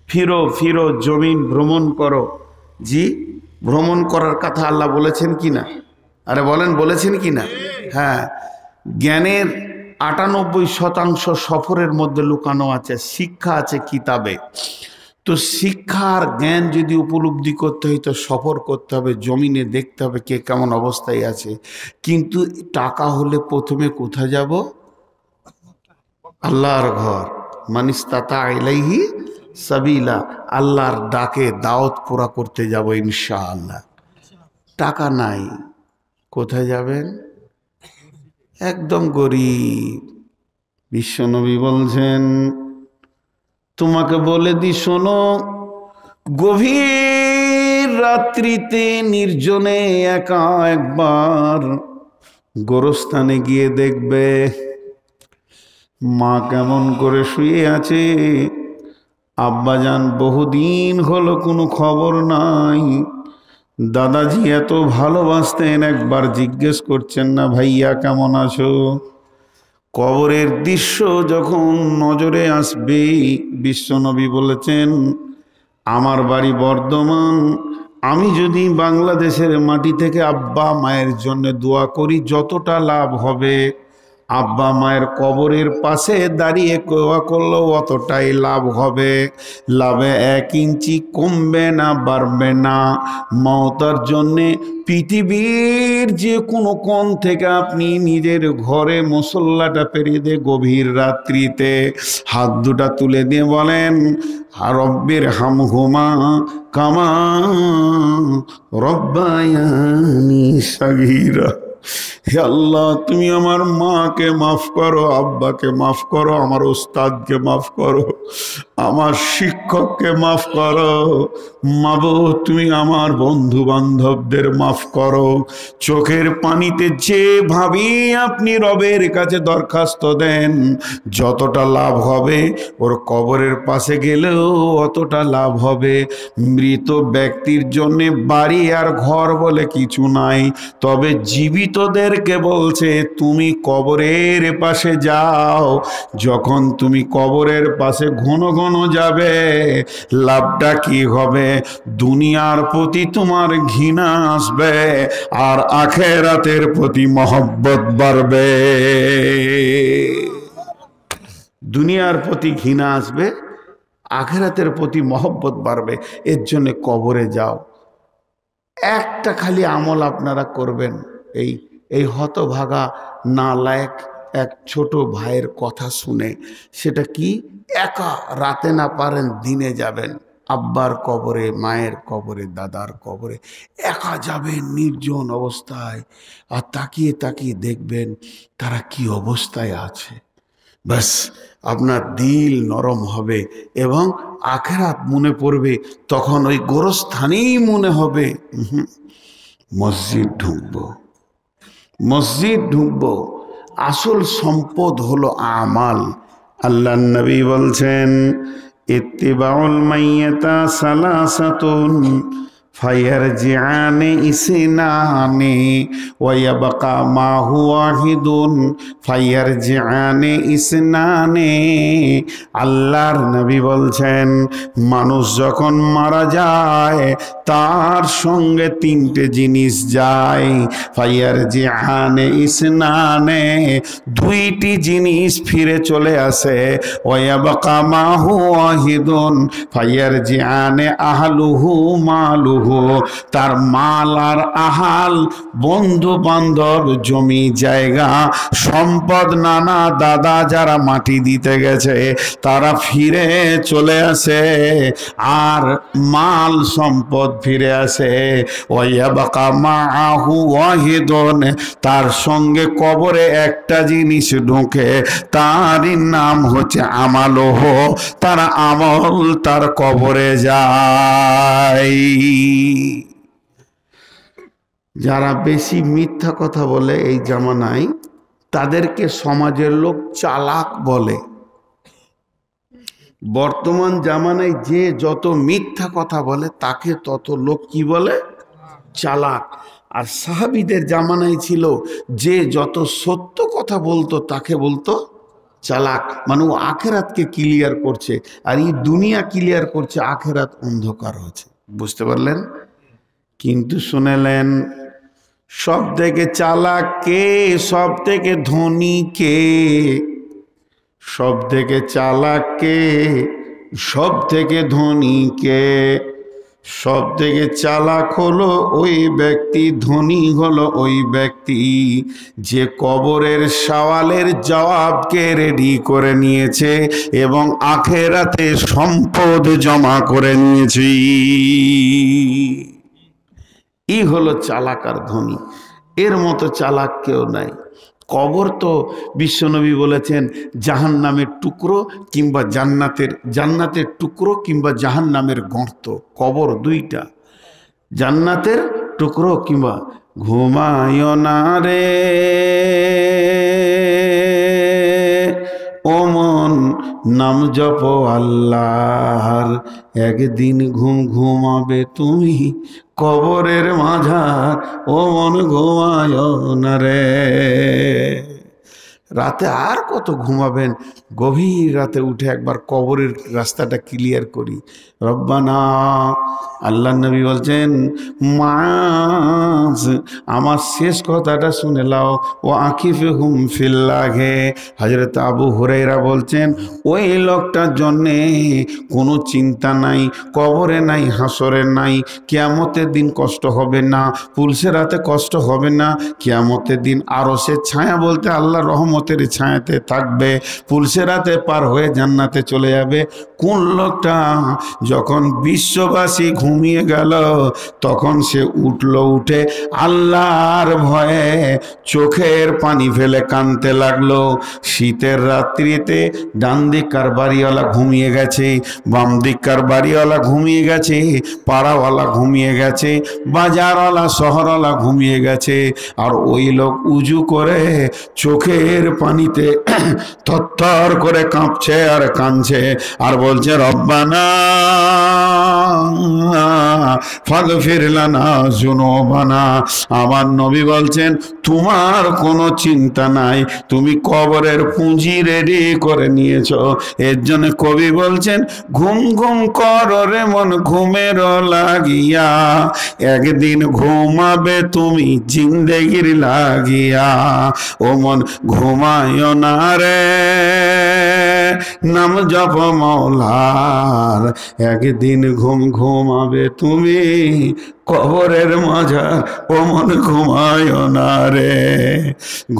ফিরো ফিরো, জমিন ভ্রমণ করো। জি, ভ্রমণ করার কথা আল্লাহ বলেছেন কি না? আরে বলেন, বলেছেন কি না? হ্যাঁ, জ্ঞানের 98% সফরের মধ্যে লুকানো আছে, শিক্ষা আছে কিতাবে। তো শিক্ষার জ্ঞান যদি উপলব্ধি করতে হয় তো সফর করতে হবে, জমিনে দেখতে হবে কে কেমন অবস্থায় আছে। কিন্তু টাকা হলে প্রথমে কোথায় যাব? আল্লাহর ঘর। মানিস্তাতা ইলাইহি সাবিলা, আল্লাহর ডাকে দাওয়াত পুরা করতে যাব ইনশাআল্লাহ। টাকা নাই, কোথায় যাবেন? একদম গরিব। বিশ্বনবী বলছেন তোমাকে বলে দি শোনো, গভীর রাত্রিতে নির্জনে একা একবার গোরস্থানে গিয়ে দেখবে মা কেমন করে শুয়ে আছে। আব্বাজান বহুদিন হলো কোনো খবর নাই, দাদাজি এত ভালোবাসতেন, একবার জিজ্ঞেস করছেন না ভাইয়া কেমন আছো? কবরের দৃশ্য যখন নজরে আসবে, বিশ্বনবী বলেছেন আমার বাড়ি বর্ধমান, আমি যদি বাংলাদেশের মাটি থেকে আব্বা মায়ের জন্য দোয়া করি যতটা লাভ হবে, আব্বা মায়ের কবরের পাশে দাঁড়িয়ে দোয়া করলেও অতটাই লাভ হবে। লাভে 1 ইঞ্চি কমবে না, বাড়বে না। মওতার জন্যে পৃথিবীর যে কোনো কোণ থেকে আপনি নিজের ঘরে মুসল্লাটা পেরিয়ে দিয়ে গভীর রাত্রিতে হাত দুটা তুলে দিয়ে বলেন রব্বির হামহুমা কামা রব্বায়ানি সাগীরা। হে আল্লাহ, তুমি আমার মাকে মাফ করো, আব্বাকে মাফ করো, আমার ওস্তাদকে মাফ করো, আমার শিক্ষককে মাফ করো। মাবুদ, তুমি আমার বন্ধু বান্ধবদের মাফ করো। চোখের পানিতে যেভাবে আপনি রবের কাছে দরখাস্ত দেন, যতটা লাভ হবে ওর কবরের পাশে গেলেও অতটা লাভ হবে। মৃত ব্যক্তির জন্য বাড়ি আর ঘর বলে কিছু নাই, তবে জীবিতদেরকে বলছে তুমি কবরের পাশে যাও। যখন তুমি কবরের পাশে ঘন ঘন যাবে, লাভটা কি হবে? দুনিয়ার প্রতি তোমার ঘৃণা আসবে আর আখিরাতের প্রতি মহব্বত বাড়বে। দুনিয়ার প্রতি ঘৃণা আসবে, আখিরাতের প্রতি মহব্বত বাড়বে। এর জন্য কবরে যাও। একটা খালি আমল আপনারা করবেন, এই এই হতভাগা নালায়েক এক ছোট ভাইয়ের কথা শুনে। সেটা কি? একা রাতে না পারেন দিনে যাবেন আব্বার কবরে, মায়ের কবরে, দাদার কবরে একা যাবেন নির্জন অবস্থায়, আর তাকিয়ে তাকিয়ে দেখবেন তারা কি অবস্থায় আছে। ব্যাস আপনার দিল নরম হবে এবং আখিরাত মনে পড়বে। তখন ওই গোরস্থানেই মনে হবে মসজিদ ঢুকবো, মসজিদ ঢুকবো। আসল সম্পদ হলো আমাল। আল্লাহ নবী বলছেন ইত্তিবাউল মাইয়াতা সালাসাতুন ফায়ারজিআনে ইসনানে ওয়ায়াবকা মা হুয়া ওয়াহিদুন ফায়ারজিআনে ইসনানে। আল্লাহর নবী বলছেন মানুষ যখন মারা যায় তার সঙ্গে 3টে জিনিস যায়। ফায়ারজিআনে ইসনানে, 2টি জিনিস ফিরে চলে আসে। ওয়ায়াবকা মা হুয়া ওয়াহিদুন ফায়ারজিআনে আহলুহু মালুহু, তার মাল আর আহাল, বন্ধু বান্ধব, জমি জায়গা, সম্পদ, নানা দাদা যারা মাটি দিতে গেছে তারা ফিরে চলে আসে, আর মাল সম্পদ ফিরে আসে। ওয়ায়াবকা মাআহু ওয়াহিদুন, তার সঙ্গে কবরে একটা জিনিস ঢোকে, তারই নাম হচ্ছে আমালহ। তার আমল তার কবরে যায়। যারা বেশি মিথ্যা কথা বলে এই জামানায়, তাদেরকে সমাজের লোক চালাক বলে। বর্তমান জামানায় যে যত মিথ্যা কথা বলে তাকে তত লোক কি বলে? চালাক। আর সাহাবীদের জামানায় ছিল যে যত সত্য কথা বলতো তাকে বলতো চালাক। মানে ও আখেরাতকে ক্লিয়ার করছে, আর এই দুনিয়া ক্লিয়ার করছে, আখেরাত অন্ধকার হচ্ছে। বুঝতে পারলেন? কিন্তু শুনেলেন সব থেকে চালাক কে? সব থেকে ধনী কে? সব থেকে চালাক কে? সব থেকে ধনী কে? সব থেকে চালাক হলো ওই ব্যক্তি, ধনী হলো ওই ব্যক্তি যে কবরের সওয়ালের জবাবকে রেডি করে নিয়েছে এবং আখেরাতে সম্পদ জমা করে নিয়েছে। ই হলো চালাক আর ধনী। এর মতো চালাক কেউ নাই। কবর তো বিশ্বনবী বলেছেন জাহান্নামের টুকরো কিংবা জান্নাতের টুকরো কিংবা জাহান্নামের গর্ত। কবর 2টা, জান্নাতের টুকরো কিংবা। ঘুমায় না রে ও মন, নাম জপো আল্লাহর, একদিন ঘুম ঘুমাবে তুমি কবরের মাঝার, ও মন ঘুমায় না রে। রাতে আর কত ঘুমাবেন, গভীর রাতে উঠে একবার কবরের রাস্তাটা ক্লিয়ার করি। রব্বানা, আল্লাহ নবী বলছেন, মাস আমার শেষ কথাটা শুনে লাও, ও আকিফে হুম ফিল্লাহে। হযরত আবু হুরায়রা বলছেন, ওই লোকটার জন্যে কোনো চিন্তা নাই, কবরে নাই, হাসরে নাই, কিয়ামতের দিন কষ্ট হবে না, পুলসে রাতে কষ্ট হবে না, কিয়ামতের দিন আরশের ছায়া বলতে আল্লাহ রহমতের ছায়াতে থাকবে, পুলসে রাতে পার হয়ে জান্নাতে চলে যাবে। কোন লোকটা? যখন বিশ্ববাসী ঘুমিয়ে গেল তখন সে উঠল, উঠে আল্লাহর ভয়ে চোখের পানি ফেলে কাঁদতে লাগলো। শীতের রাত্রিতে ডান দিককার বাড়িওয়ালা ঘুমিয়ে গেছে, বাম দিককার বাড়িওয়ালা ঘুমিয়ে গেছে, পাড়াওয়ালা ঘুমিয়ে গেছে, বাজারওয়ালা শহরওয়ালা ঘুমিয়ে গেছে, আর ওই লোক উজু করে চোখের পানিতে থরথর করে কাঁপছে আর কাঁদছে আর বলছে, রব্বানা ফাগফির লানা যুনুবানা। আমার নবী বলছেন, তোমার কোনো চিন্তা নাই, তুমি কবরের পুঁজি রেডি করে নিয়েছো। এর জন্য কবি বলছেন, ঘুম ঘুম কর রে মন ঘুমের লাগিয়া, একদিন ঘুমাবে তুমি জিন্দেগির লাগিয়া, ও মন ঘুমায় না রে, নাম জপ মৌলার, একদিন ঘুম ঘুমাবে তুমি কবরের মাঝার, ও মন ঘুমায় না রে।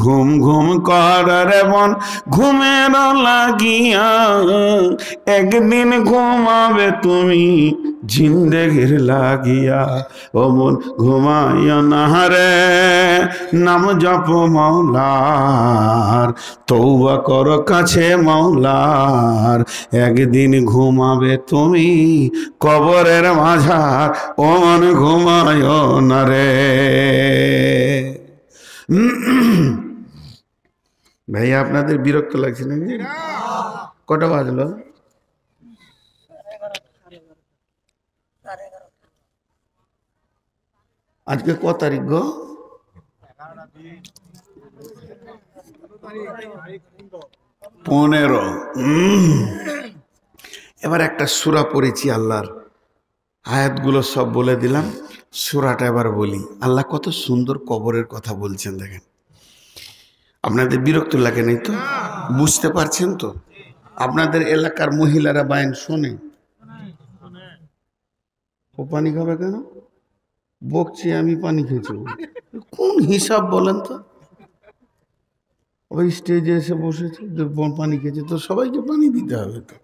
ঘুম ঘুম কর রে মন ঘুমের লাগিয়া, একদিন ঘুমাবে তুমি জিন্দেগির লাগিয়া, ও মন ঘুমায় না রে, নাম জপ মৌলার, তওবা কর কাছে মৌলার, একদিন ঘুমাবে তুমি কবরের মাঝার, ও মন ঘুমায় না রে। ভাইয়া আপনাদের বিরক্ত লাগছে নাকি? কটা বাজলো? আজকে ক তারিখ গো? 15। এবার একটা সূরা পড়েছি আল্লাহর, আয়াতগুলো সব বলে দিলাম, সূরাটা এবার বলি। আল্লাহ কত সুন্দর কবরের কথা বলছেন দেখেন। আপনাদের বিরক্ত লাগে নাই তো? বুঝতে পারছেন তো? আপনাদের এলাকার মহিলারা বায়ান শোনে? ও পানি খাবে কেন? বকছি আমি, পানি খেয়েছি। কোন হিসাব বলেন তো? ওই স্টেজে এসে বসেছে, পানি খেয়েছে, তো সবাইকে পানি দিতে হবে তো?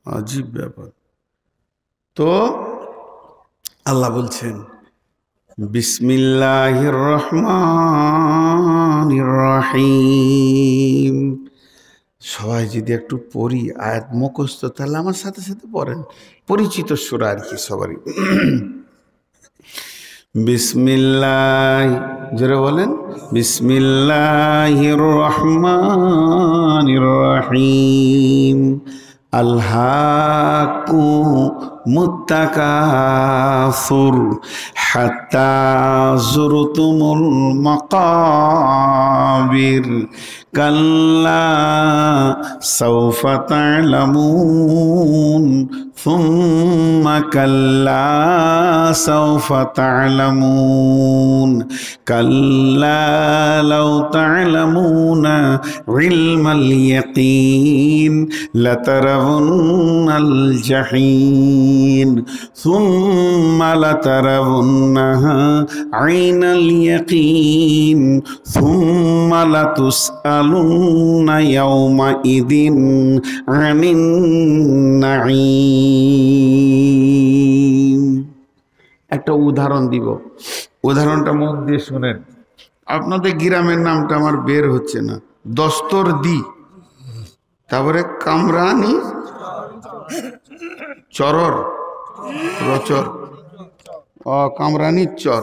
আজীব ব্যাপার। তো আল্লাহ বলছেন, বিসমিল্লাহির রহমানির রহিম। সবাই যদি একটু পড়ি, আয়াত মুখস্থ, তাহলে আমার সাথে সাথে পড়েন, পরিচিত সূরা আর কি সবারই। বিসমিল্লাহ, জোরে বলেন, বিসমিল্লাহির রহমানির রহিম। আলহাকুমুত তাকাসুর হাত্তা যুরতুমুল মাকাবির, কাল্লা সাওফা তা'লামুন সুম্মা কাল্লা সাওফা তা'লামুন, কাল্লা লাউ তা'লামুনা ইলমাল ইয়াকিন লাতারাউন্নাল জাহিম সুম্মা লাতারাউন্নাহা আইনাল ইয়াকিন সুম্মা লাতুসআলুন্না ইয়াওমা ইদিন আনিন নাঈম। একটা উদাহরণ দিব, উদাহরণটা মুখ দিয়ে শুনেন। আপনাদের গ্রামের নামটা আমার বের হচ্ছে না। দস্তরদি, তারপরে কামরানি, চরর, রচর, কামরানির চর।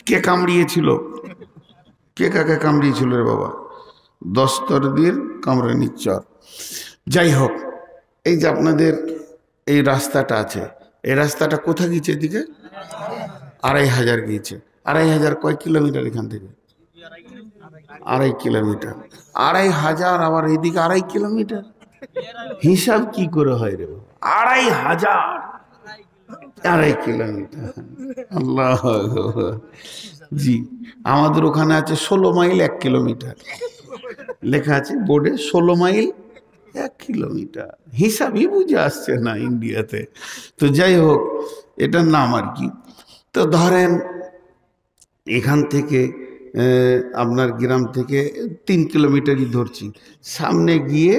কে কামড়িয়েছিল? কে কাকে কামড়িয়েছিল রে বাবা? দস্তরদির কামরানির চর। যাই হোক, এই যে আপনাদের এই রাস্তাটা আছে, এই রাস্তাটা কোথা গিয়েছে? এদিকে 2500 গিয়েছে। 2500 কয় কিলোমিটার এখান থেকে? 2.5 কিলোমিটার। 2500 আবার এইদিকে 2.5 কিলোমিটার, হিসাব কি করে হয় রে? 2500 2.5 কিলোমিটার। আল্লাহ, জি, আমাদের ওখানে আছে 16 মাইল 1 কিলোমিটার, লেখা আছে বোর্ডে 16 মাইল 1 কিলোমিটার। হিসাবই বুঝে আসছে না ইন্ডিয়াতে। তো যাই হোক, এটার নাম আর কি। তো ধরেন এখান থেকে আপনার গ্রাম থেকে 3 কিলোমিটারই ধরছি, সামনে গিয়ে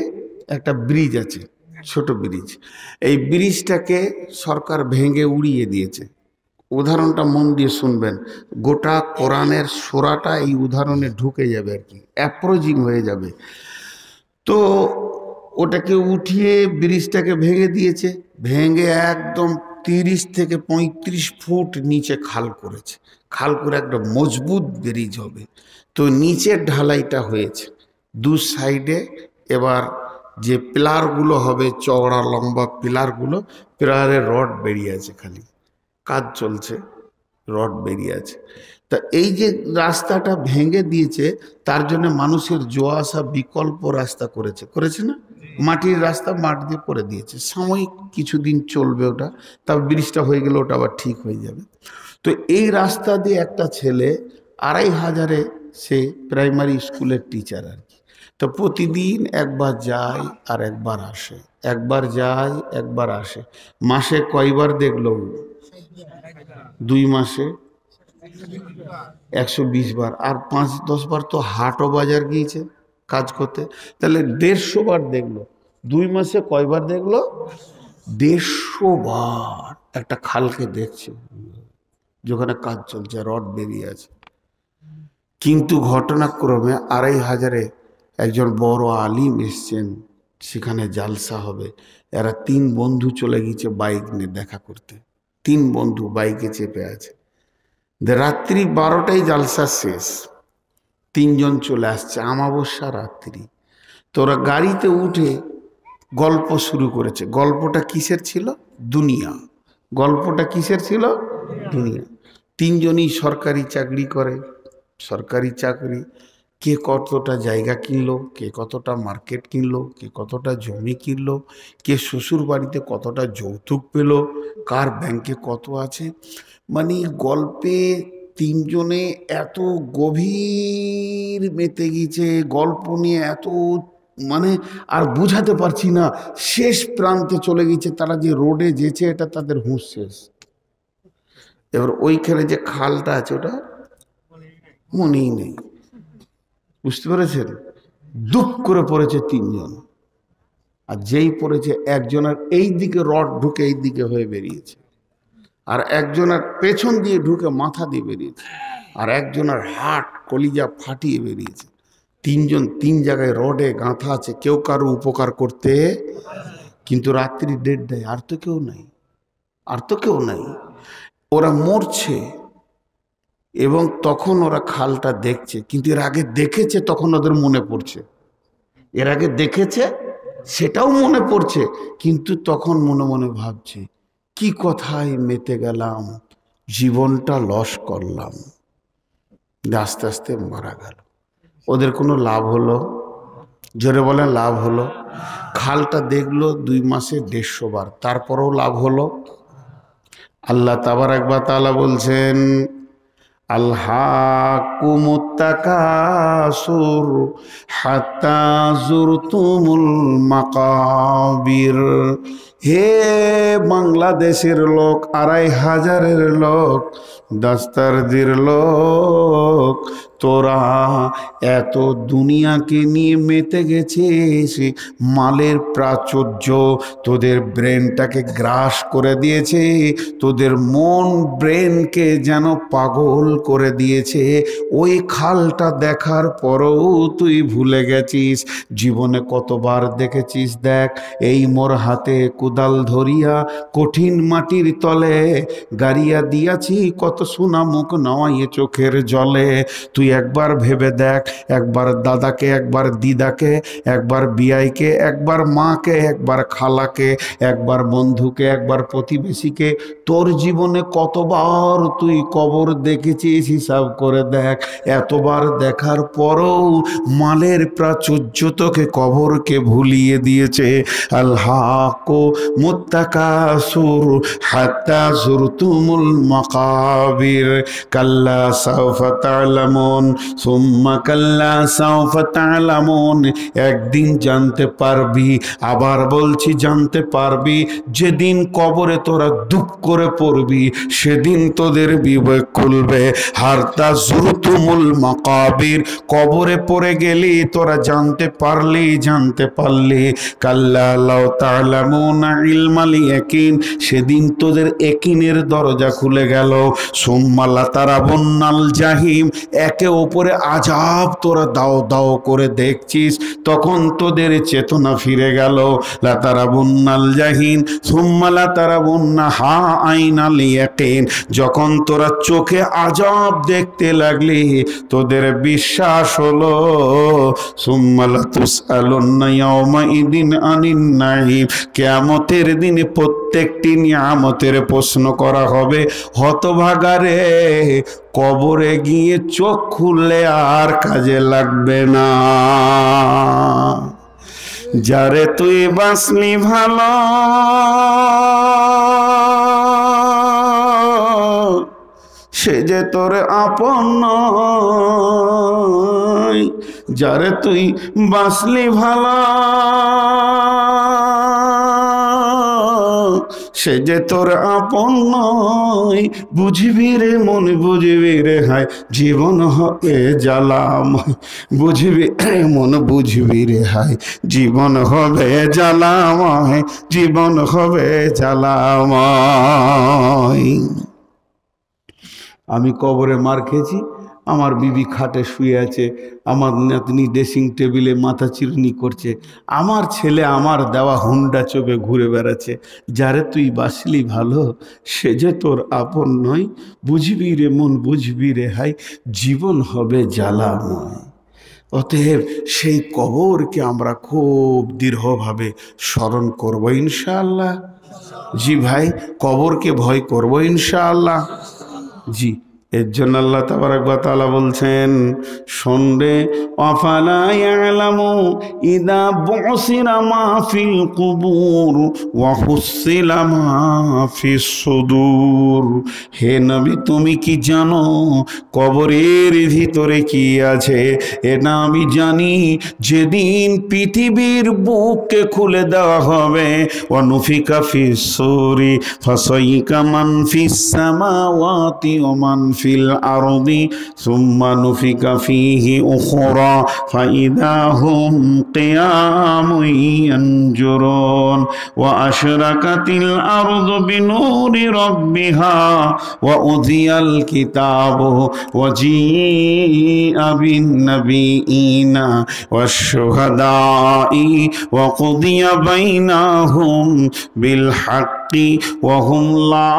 একটা ব্রিজ আছে, ছোট ব্রিজ। এই ব্রিজটাকে সরকার ভেঙে উড়িয়ে দিয়েছে। উদাহরণটা মন দিয়ে শুনবেন, গোটা কোরআনের সূরাটা এই উদাহরণে ঢুকে যাবে আর কি, অ্যাপ্রোচিং হয়ে যাবে। তো ওটাকে উঠিয়ে ব্রিজটাকে ভেঙে দিয়েছে, ভেঙে একদম 30 থেকে 35 ফুট নিচে খাল করেছে। খাল করে একটা মজবুত ব্রিজ হবে। তো নিচের ঢালাইটা হয়েছে, দু সাইডে এবার যে পিলারগুলো হবে, চওড়া লম্বা পিলারগুলো, পিলারের রড বেরিয়ে আছে, খালি কাজ চলছে, রড বেরিয়ে আছে। তা এই যে রাস্তাটা ভেঙে দিয়েছে, তার জন্য মানুষের যাওয়া আসা বিকল্প রাস্তা করেছে না? মাটির রাস্তা মাঠ দিয়ে করে দিয়েছে, সাময়িক কিছুদিন চলবে ওটা, তারপর ব্রিজটা হয়ে গেলে ওটা আবার ঠিক হয়ে যাবে। তো এই রাস্তা দিয়ে একটা ছেলে 2500-এ সে প্রাইমারি স্কুলের টিচার আর কি। তো প্রতিদিন একবার যায় আর একবার আসে, একবার যায় একবার আসে। মাসে কয়বার দেখলো? 2 মাসে 120 বার। আর 5-10 বার তো হাটও বাজার গিয়েছে কাজ করতে, তাহলে 150 বার দেখলো। 2 মাসে কয়বার দেখলো? 150 বার একটা খালকে দেখছে, যেখানে কাজ চলছে, রড বেরিয়ে আছে। কিন্তু ঘটনাক্রমে 2500-এ একজন বড় আলিম এসছেন, সেখানে জালসা হবে। এরা 3 বন্ধু চলে গিয়েছে বাইক নিয়ে দেখা করতে। 3 বন্ধু বাইকে চেপে আছে। রাত্রি 12টায় জালসা শেষ, 3 জন চলে আসছে, আমাবস্যা রাত্রি। তোরা গাড়িতে উঠে গল্প শুরু করেছে। গল্পটা কিসের ছিল? দুনিয়া। গল্পটা কিসের ছিল? দুনিয়া। 3 জনই সরকারি চাকরি করে, সরকারি চাকরি। কে কতটা জায়গা কিনলো, কে কতটা মার্কেট কিনলো, কে কতটা জমি কিনলো, কে শ্বশুর বাড়িতে কতটা যৌতুক পেল, কার ব্যাংকে কত আছে। মানে গল্পে 3 জনে এত গভীর মেতে গিয়েছে, গল্প নিয়ে এত, মানে আর বুঝাতে পারছি না। শেষ প্রান্তে চলে গেছে, তারা যে রোডে যেছে এটা তাদের হুঁশ শেষ। এবার ওইখানে যে খালটা আছে ওটা মনেই নেই, বুঝতে পেরেছেন? দুপ করে পড়েছে 3 জন, আর যেই পড়েছে একজনের এই দিকে রড ঢুকে এই দিকে হয়ে বেরিয়েছে, আর একজনের পেছন দিয়ে ঢুকে মাথা দিয়ে বেরিয়েছে, আর একজনের হাট কলিজা ফাটিয়ে বেরিয়েছে। 3 জন 3 জায়গায় রডে গাঁথা আছে, কেউ কারো উপকার করতে। কিন্তু রাত্রি 1:30, আর তো কেউ নাই, আর তো কেউ নাই। ওরা মরছে এবং তখন ওরা খালটা দেখছে, কিন্তু এর আগে দেখেছে, তখন ওদের মনে পড়ছে। এর আগে দেখেছে সেটাও মনে পড়ছে, কিন্তু তখন মনে মনে ভাবছে, কি কথায় মেতে গেলাম, জীবনটা লস করলাম। আস্তে আস্তে মারা গেল। ওদের কোনো লাভ হলো? জোরে বলেন, লাভ হলো? খালটা দেখলো 2 মাসে 150 বার, তারপরেও লাভ হলো? আল্লাহ তাবারাক ওয়া তাআলা বলছেন, আলহাকুমুত তাকাসুর হাত্তা যুরতুমুল মাকাবির। হে বাংলাদেশের লোক, 2500-এর লোক, দাস্তারদির লোক, তোরা এত দুনিয়াকে নিয়ে মেতে গেছিস, মালের প্রাচুর্য তোদের ব্রেনটাকে গ্রাস করে দিয়েছে, তোদের মন ব্রেনকে যেন পাগল করে দিয়েছে। ওই খালটা দেখার পরও তুই ভুলে গেছিস। জীবনে কতবার দেখেছিস দেখ, এই মোর হাতে কোদাল ধরিয়া কঠিন মাটির তলে গাড়িয়া দিয়াছি কত সোনা মুখ নওয়াইয়ে চোখের জলে। তুই একবার ভেবে দেখ, একবার দাদাকে, একবার দিদাকে, একবার বিয়াইকে, একবার মাকে, একবার খালাকে, একবার বন্ধুকে, একবার প্রতিবেশীকে, তোর জীবনে কতবার তুই কবর দেখেছিস হিসাব করে দেখ। এতবার দেখার পরও মালের প্রাচুর্য তোকে কবরকে ভুলিয়ে দিয়েছে। আলহাকু মুত্তাকাসুর হাত্তা যুরতুমুল মাকাবির কাল্লা সাওফা তা'লামুন সুম্মা কাল্লা সাওফা তা'লামুন। একদিন জানতে পারবি, আবার বলছি জানতে পারবি, যেদিন কবরে তোরা দুঃখ করে পড়বি সেদিন তোদের বিবেক খুলবে। হাত্তা যুরতুমুল মাকাবির, কবরে পড়ে গেলি তোরা জানতে পারলি কাল্লা লাউ তা'লামুনা ইলমাল ইয়াকিন, সেদিন তোদের একিনের দরজা খুলে গেল। সুম্মা লাতারাবুন্নাল জাহিম, একে ওপরে আযাব তোরা দাও দাও করে দেখছিস, তখন তোদের চেতনা ফিরে গেল। লাতারাবুন্নাল জাহিম সুম্মা লাতারাবুন্নাহা আইনাল ইয়াকিন, যখন তোরা চোখে আযাব দেখতে লাগলি তোদের বিশ্বাস হলো। সুম্মা লাতুসআলুন্না ইয়াওমাইদিন আনিন নাঈম, কিয়ামতের দিনে প্রত্যেকটি নিয়ামতের প্রশ্ন করা হবে। হতভাগারে, কবরে গিয়ে চোখ খুললে আর কাজে লাগবে না। যারে তুই বাঁচলি ভালো, সে যে তোর আপন নয়। যারে তুই বাঁচলি ভালো, সে যে তোর আপন নয়। বুঝবি রে মন, বুঝবি রে হায়, জীবন হবে জ্বালাময়। বুঝবি রে মন, বুঝবি রে হায়, জীবন হবে জ্বালাময়, জীবন হবে জ্বালাময়। আমি কবরে মার খেয়েছি, আমার বিবি খাটে শুয়ে আছে, আমার নাতনি ড্রেসিং টেবিলে মাথা চিরুনি করছে, আমার ছেলে আমার দেওয়া হুন্ডা চোপে ঘুরে বেড়াচ্ছে। যারে তুই বাসলি ভালো, সে যে তোর আপন নয়। বুঝবি রে মন, বুঝবি রে হাই, জীবন হবে জ্বালাময়। অতএব সেই কবরকে আমরা খুব দৃঢ়ভাবে স্মরণ করব ইনশাআল্লাহ। জি ভাই, কবরকে ভয় করব ইনশাআল্লাহ। জি, এর জন্য আল্লাহ তাবারাক ওয়া তাআলা বলছেন, শুনবে আফালা ইয়ালামু ইদা বুসিরা মা ফিল কুবুর ওয়া হুসিলা মা ফিস সুদূর। হে নবী, তুমি কি জানো কবরের ভিতরে কি আছে? এটা আমি জানি। যেদিন পৃথিবীর বুককে খুলে দেওয়া হবে, ওয়া নুফিকা ফিস সূরি ফাসাইকা মান ফিস সামাওয়াতি ওয়া মান ফিল আরদি সুম্মা নুফিকা ফিহি উখরা ফাইদা হুম কিয়ামুন ইয়ানজুরুন ওয়া আশরাকাতিল আরদু বিনূরি রাব্বিহা ওয়া উযিয়াল কিতাবু ওয়া জিআ বিন নাবিয়িনা ওয়াশ শুহাদাই ওয়া কুদিয়া বাইনাহুম বিল হাক্কি ওয়া হুম লা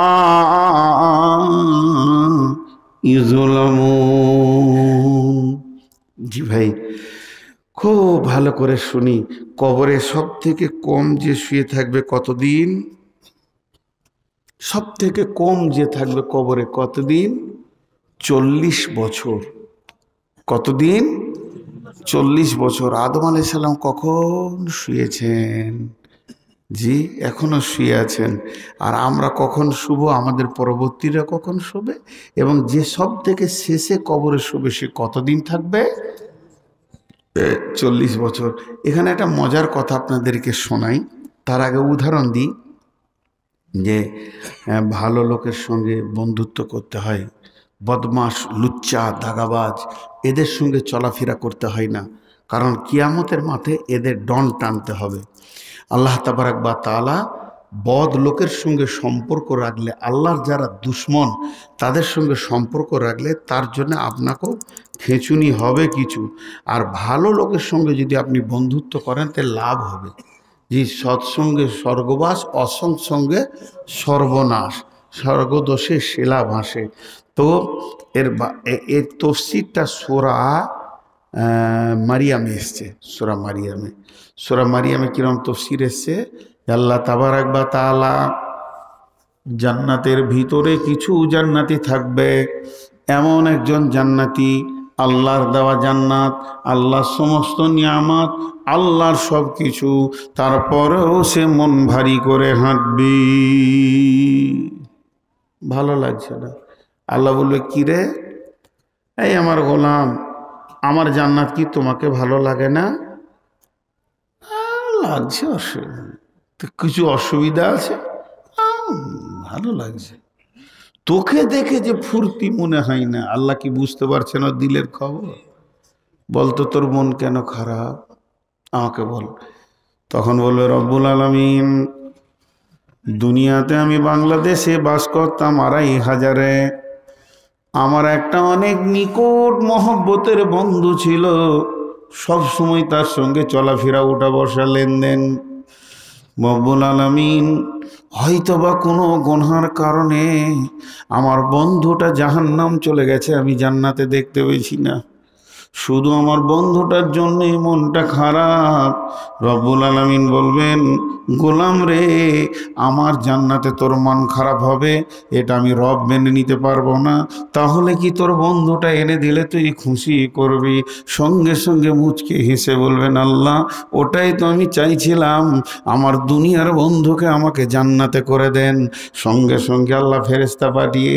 ইযলামুন। জি ভাই, খুব ভালো করে শুনি। কবরে সব থেকে কম যে শুয়ে থাকবে কতদিন? সব থেকে কম যে থাকবে কবরে কতদিন? 40 বছর। কতদিন? 40 বছর। আদম আলাইহিস সালাম কখন শুয়েছেন? জি, এখনো শুয়ে আছেন। আর আমরা কখন শুবো? আমাদের পরবর্তীরা কখন শোবে? এবং যে সব থেকে শেষে কবরে শোবে সে কতদিন থাকবে? 40 বছর। এখানে একটা মজার কথা আপনাদেরকে শোনাই, তার আগে উদাহরণ দিই যে ভালো লোকের সঙ্গে বন্ধুত্ব করতে হয়, বদমাশ, লুচ্চা, দাগাবাজ এদের সঙ্গে চলাফেরা করতে হয় না, কারণ কিয়ামতের মাঠে এদের ডন টানতে হবে। আল্লাহ তাবারাক ওয়া তাআলা বদ লোকের সঙ্গে সম্পর্ক রাখলে, আল্লাহর যারা দুশ্মন তাদের সঙ্গে সম্পর্ক রাখলে তার জন্য আপনাকেও খেঁচুনি হবে কিছু। আর ভালো লোকের সঙ্গে যদি আপনি বন্ধুত্ব করেন তাহলে লাভ হবে। জি, সৎসঙ্গে স্বর্গবাস, অসৎসঙ্গে সর্বনাশ, স্বর্গদোষে শিলা ভাসে। তো এর তফসিরটা সূরা মারিয়ামে এসছে। সূরা মারিয়ামে, সূরা মারিয়ামে কিরম তফসির এসছে, আল্লাহ তাবারাক ওয়া তাআলা জান্নাতের ভিতরে কিছু জান্নাতি থাকবে, এমন একজন জান্নাতি, আল্লাহর দেওয়া জান্নাত, আল্লাহর সমস্ত নিয়ামত, আল্লাহর সব কিছু, তারপরেও সে মন ভারী করে হাঁটবি, ভালো লাগছে না। আল্লাহ বলবে, কি রে, এই আমার গোলাম, আমার জান্নাত কি তোমাকে ভালো লাগে না? লাগছে, কিছু অসুবিধা আছে? ভালো লাগছে। তোকে দেখে যে ফুর্তি মনে হয় না, আল্লাহ কি বুঝতে পারছে না দিলের খবর? বলতো তোর মন কেন খারাপ, আমাকে বল। তখন বলবে, রব্বুল আলামিন, দুনিয়াতে আমি বাংলাদেশে বাস করতাম ২৫০০-এ, আমার একটা অনেক নিকট মহব্বতের বন্ধু ছিল, সব সময় তার সঙ্গে চলাফেরা, উঠা বসা, লেনদেন। রব্বুল আলামিন, হয়তোবা কোনো গুনার কারণে আমার বন্ধুটা জাহান্নাম চলে গেছে, আমি জান্নাতে দেখতে পেয়েছি না, শুধু আমার বন্ধুটার জন্যই মনটা খারাপ। রব্বুল আলামিন বলবেন, গোলাম রে, আমার জান্নাতে তোর মন খারাপ হবে, এটা আমি রব মেনে নিতে পারবো না, তাহলে কি তোর বন্ধুটা এনে দিলে তুই খুশি করবি? সঙ্গে সঙ্গে মুচকে হেসে বলবেন, আল্লাহ, ওটাই তো আমি চাইছিলাম, আমার দুনিয়ার বন্ধুকে আমাকে জান্নাতে করে দেন। সঙ্গে সঙ্গে আল্লাহ ফেরেশতা পাঠিয়ে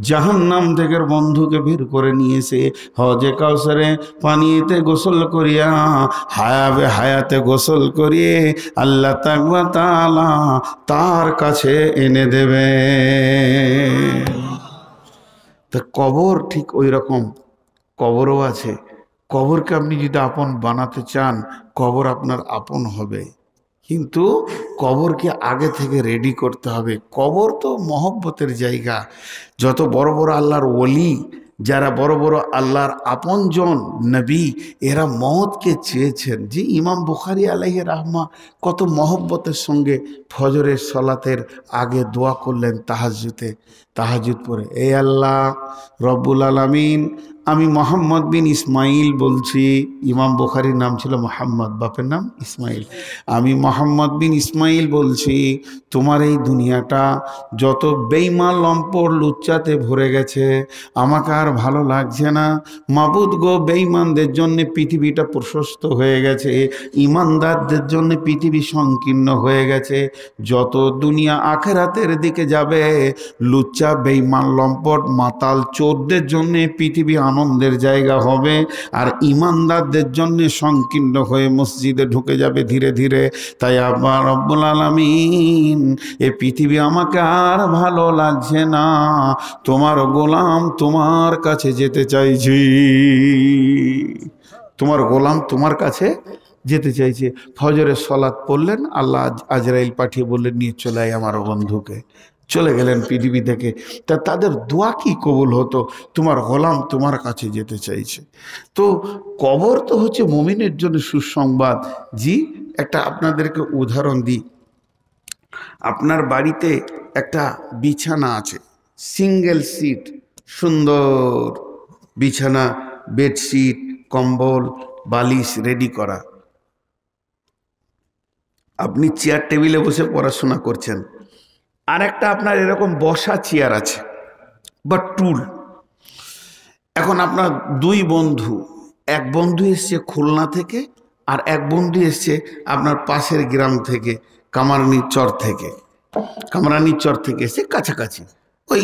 জাহান্নাম থেকে বন্ধুকে বের করে নিয়েছে, হজে কাউসারে পানিতে গোসল করিয়া, হায়াতে গোসল করিয়ে আল্লাহ তাআলা তার কাছে এনে দেবে। তা কবর ঠিক ওই রকম, কবরও আছে। কবরকে আপনি যদি আপন বানাতে চান, কবর আপনার আপন হবে, কিন্তু কবরকে আগে থেকে রেডি করতে হবে। কবর তো মহব্বতের জায়গা। যত বড় বড় আল্লাহর ওলি, যারা বড় বড় আল্লাহর আপনজন নবী, এরা মওতকে চেয়েছেন। যে ইমাম বুখারী আলাইহি রাহমা কত মহব্বতের সঙ্গে ফজরের সালাতের আগে দোয়া করলেন তাহাজ্জুদ পড়ে, এ আল্লাহ রব্বুল আলামিন, আমি মোহাম্মদ বিন ইসমাইল বলছি। ইমাম বুখারীর নাম ছিল মোহাম্মদ, বাপের নাম ইসমাইল। আমি মোহাম্মদ বিন ইসমাইল বলছি, তোমার এই দুনিয়াটা যত বেঈমান লম্পট লুচ্চাতে ভরে গেছে, আমাকে আর ভালো লাগছে না। মাবুদ গো, বেঈমানদের জন্য পৃথিবীটা প্রশস্ত হয়ে গেছে, ইমানদারদের জন্য পৃথিবী সংকীর্ণ হয়ে গেছে। যত দুনিয়া আখেরাতের দিকে যাবে, লুচ্চা বেঈমান লম্পট মাতাল চোরদের জন্য পৃথিবী আনন্দের জায়গা হবে, আর ইমানদারদের জন্য সংকীর্ণ হয়ে মসজিদে ঢুকে যাবে ধীরে ধীরে। তাই আবার রব্বুল আলামিন, এই পৃথিবী আমাকে আর ভালো লাগছে না, তোমার গোলাম তোমার কাছে যেতে চাইছি, তোমার গোলাম তোমার কাছে যেতে চাইছে। ফজরের সালাত পড়লেন, আল্লাহ আজরাইল পাঠিয়ে বললেন, নিয়ে চলে আয় আমার বন্ধুকে। চলে গেলেন পৃথিবী থেকে। তা তাদের দোয়া কি কবুল হতো? তোমার গোলাম তোমার কাছে যেতে চাইছে। তো কবর তো হচ্ছে মুমিনের জন্য সুসংবাদ। জি, একটা আপনাদেরকে উদাহরণ দিই। আপনার বাড়িতে একটা বিছানা আছে, সিঙ্গেল সিট, সুন্দর বিছানা, বেডশিট, কম্বল, বালিশ রেডি করা। আপনি চেয়ার টেবিলে বসে পড়াশোনা করছেন, আর একটা আপনার এরকম বসা চেয়ার আছে বা টুল। এখন আপনার দুই বন্ধু, এক বন্ধু এসছে খুলনা থেকে, আর এক বন্ধু এসছে আপনার পাশের গ্রাম থেকে, কামারানির চর থেকে এসে কাছাকাছি, ওই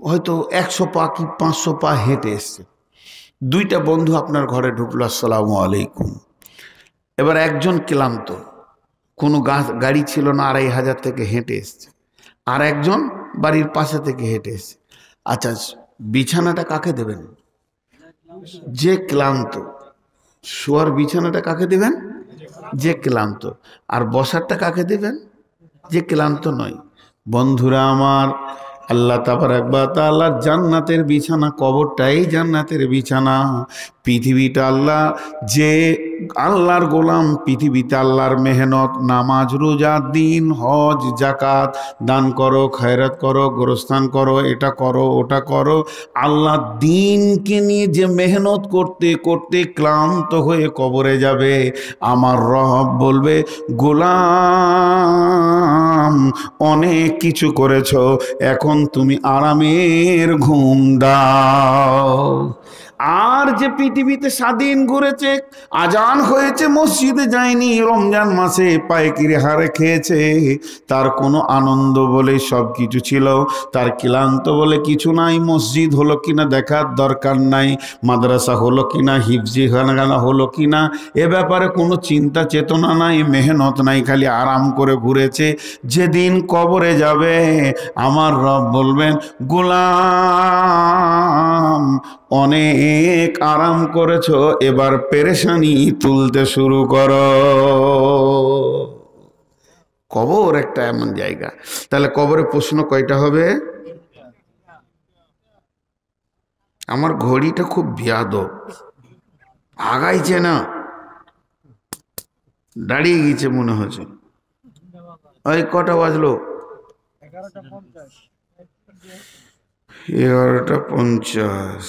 হয়তো 100 পা কি 500 পা হেঁটে এসছে। দুইটা বন্ধু আপনার ঘরে ঢুকলো, আসসালামু আলাইকুম। এবার একজন ক্লান্ত, কোনো গাড়ি ছিল না, 2500 থেকে হেঁটে এসছে, আর একজন বাড়ির পাশে থেকে হেঁটে এসছে। আচ্ছা, বিছানাটা কাকে দেবেন? যে ক্লান্ত। শোয়ার বিছানাটা কাকে দেবেন? যে ক্লান্ত। আর বসারটা কাকে দেবেন? যে ক্লান্ত নয়। বন্ধুরা আমার, আল্লাহ তাবারক ওয়া তাআলার জান্নাতের বিছানা, কবরটাই জান্নাতের বিছানা। পৃথিবীটা আল্লাহ, যে আল্লাহর গোলাম পৃথিবীতে আল্লাহর মেহনত, নামাজ রোজা দিন হজ জাকাত দান করো, খয়রাত করো, গোরস্থান করো, এটা করো ওটা করো, আল্লাহ দিনকে নিয়ে যে মেহনত করতে করতে ক্লান্ত হয়ে কবরে যাবে, আমার রব বলবে, গোলাম অনেক কিছু করেছো, এখন তুমি আরামের ঘুম দাও। আর যে পৃথিবীতে স্বাধীন ঘুরেছে, আজান হয়েছে মসজিদে যায়নি, রমজান মাসে পায়কিরি হারে খেয়েছে, তার কোনো আনন্দ বলে সব কিছু ছিল, তার ক্লান্ত বলে কিছু নাই। মসজিদ হলো কিনা দেখার দরকার নাই, মাদ্রাসা হলো কিনা, হিফজি খানা হলো কিনা, এ ব্যাপারে কোনো চিন্তা চেতনা নাই, মেহনত নাই, খালি আরাম করে ঘুরেছে। যেদিন কবরে যাবে, আমার রব বলবেন, গোলাম অনেক আরাম করেছো, এবার পেরেশানি তুলতে শুরু করো। কবর একটা এমন জায়গা। তাহলে কবরে প্রশ্ন কয়টা হবে? আমার ঘড়িটা খুব বেয়াদব, আগাইছে না, দাঁড়িয়ে গেছে মনে হচ্ছে। ওই কটা বাজলো? 11:50।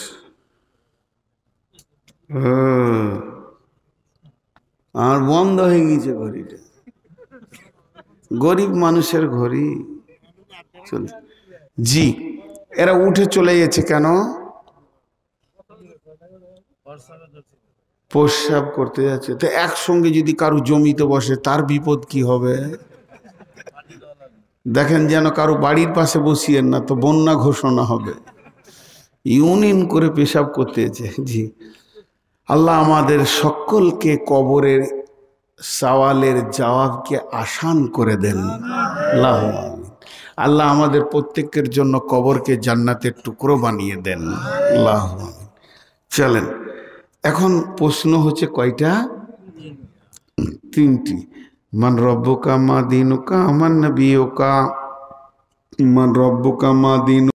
আর বন্ধ হয়ে গেছে ঘড়িটা। গরিব মানুষের ঘড়ি চলছে। জি, এরা উঠে চলে গেছে কেন? প্রস্রাব করতে যাচ্ছে। তো একসঙ্গে যদি কারো জমিতে বসে, তার বিপদ কি হবে? দেখেন যেন কারো বাড়ির পাশে বসিয়েন না, তো বন্যা ঘোষণা হবে। ইউনিয়ন করে পেশাব করতে যেছে। জি, আল্লাহ আমাদের সকলকে কবরের সওয়ালের জবাবকে আসান করে দেন। আল্লাহ আল্লাহ আমাদের প্রত্যেকের জন্য কবরকে জান্নাতের টুকরো বানিয়ে দেন। আল্লাহ চলেন, এখন প্রশ্ন হচ্ছে কয়টা? তিনটি। মান রব্বুকা মা দীনুকা মান নবিয়ুকা, মান রব্বুকা মা দীনু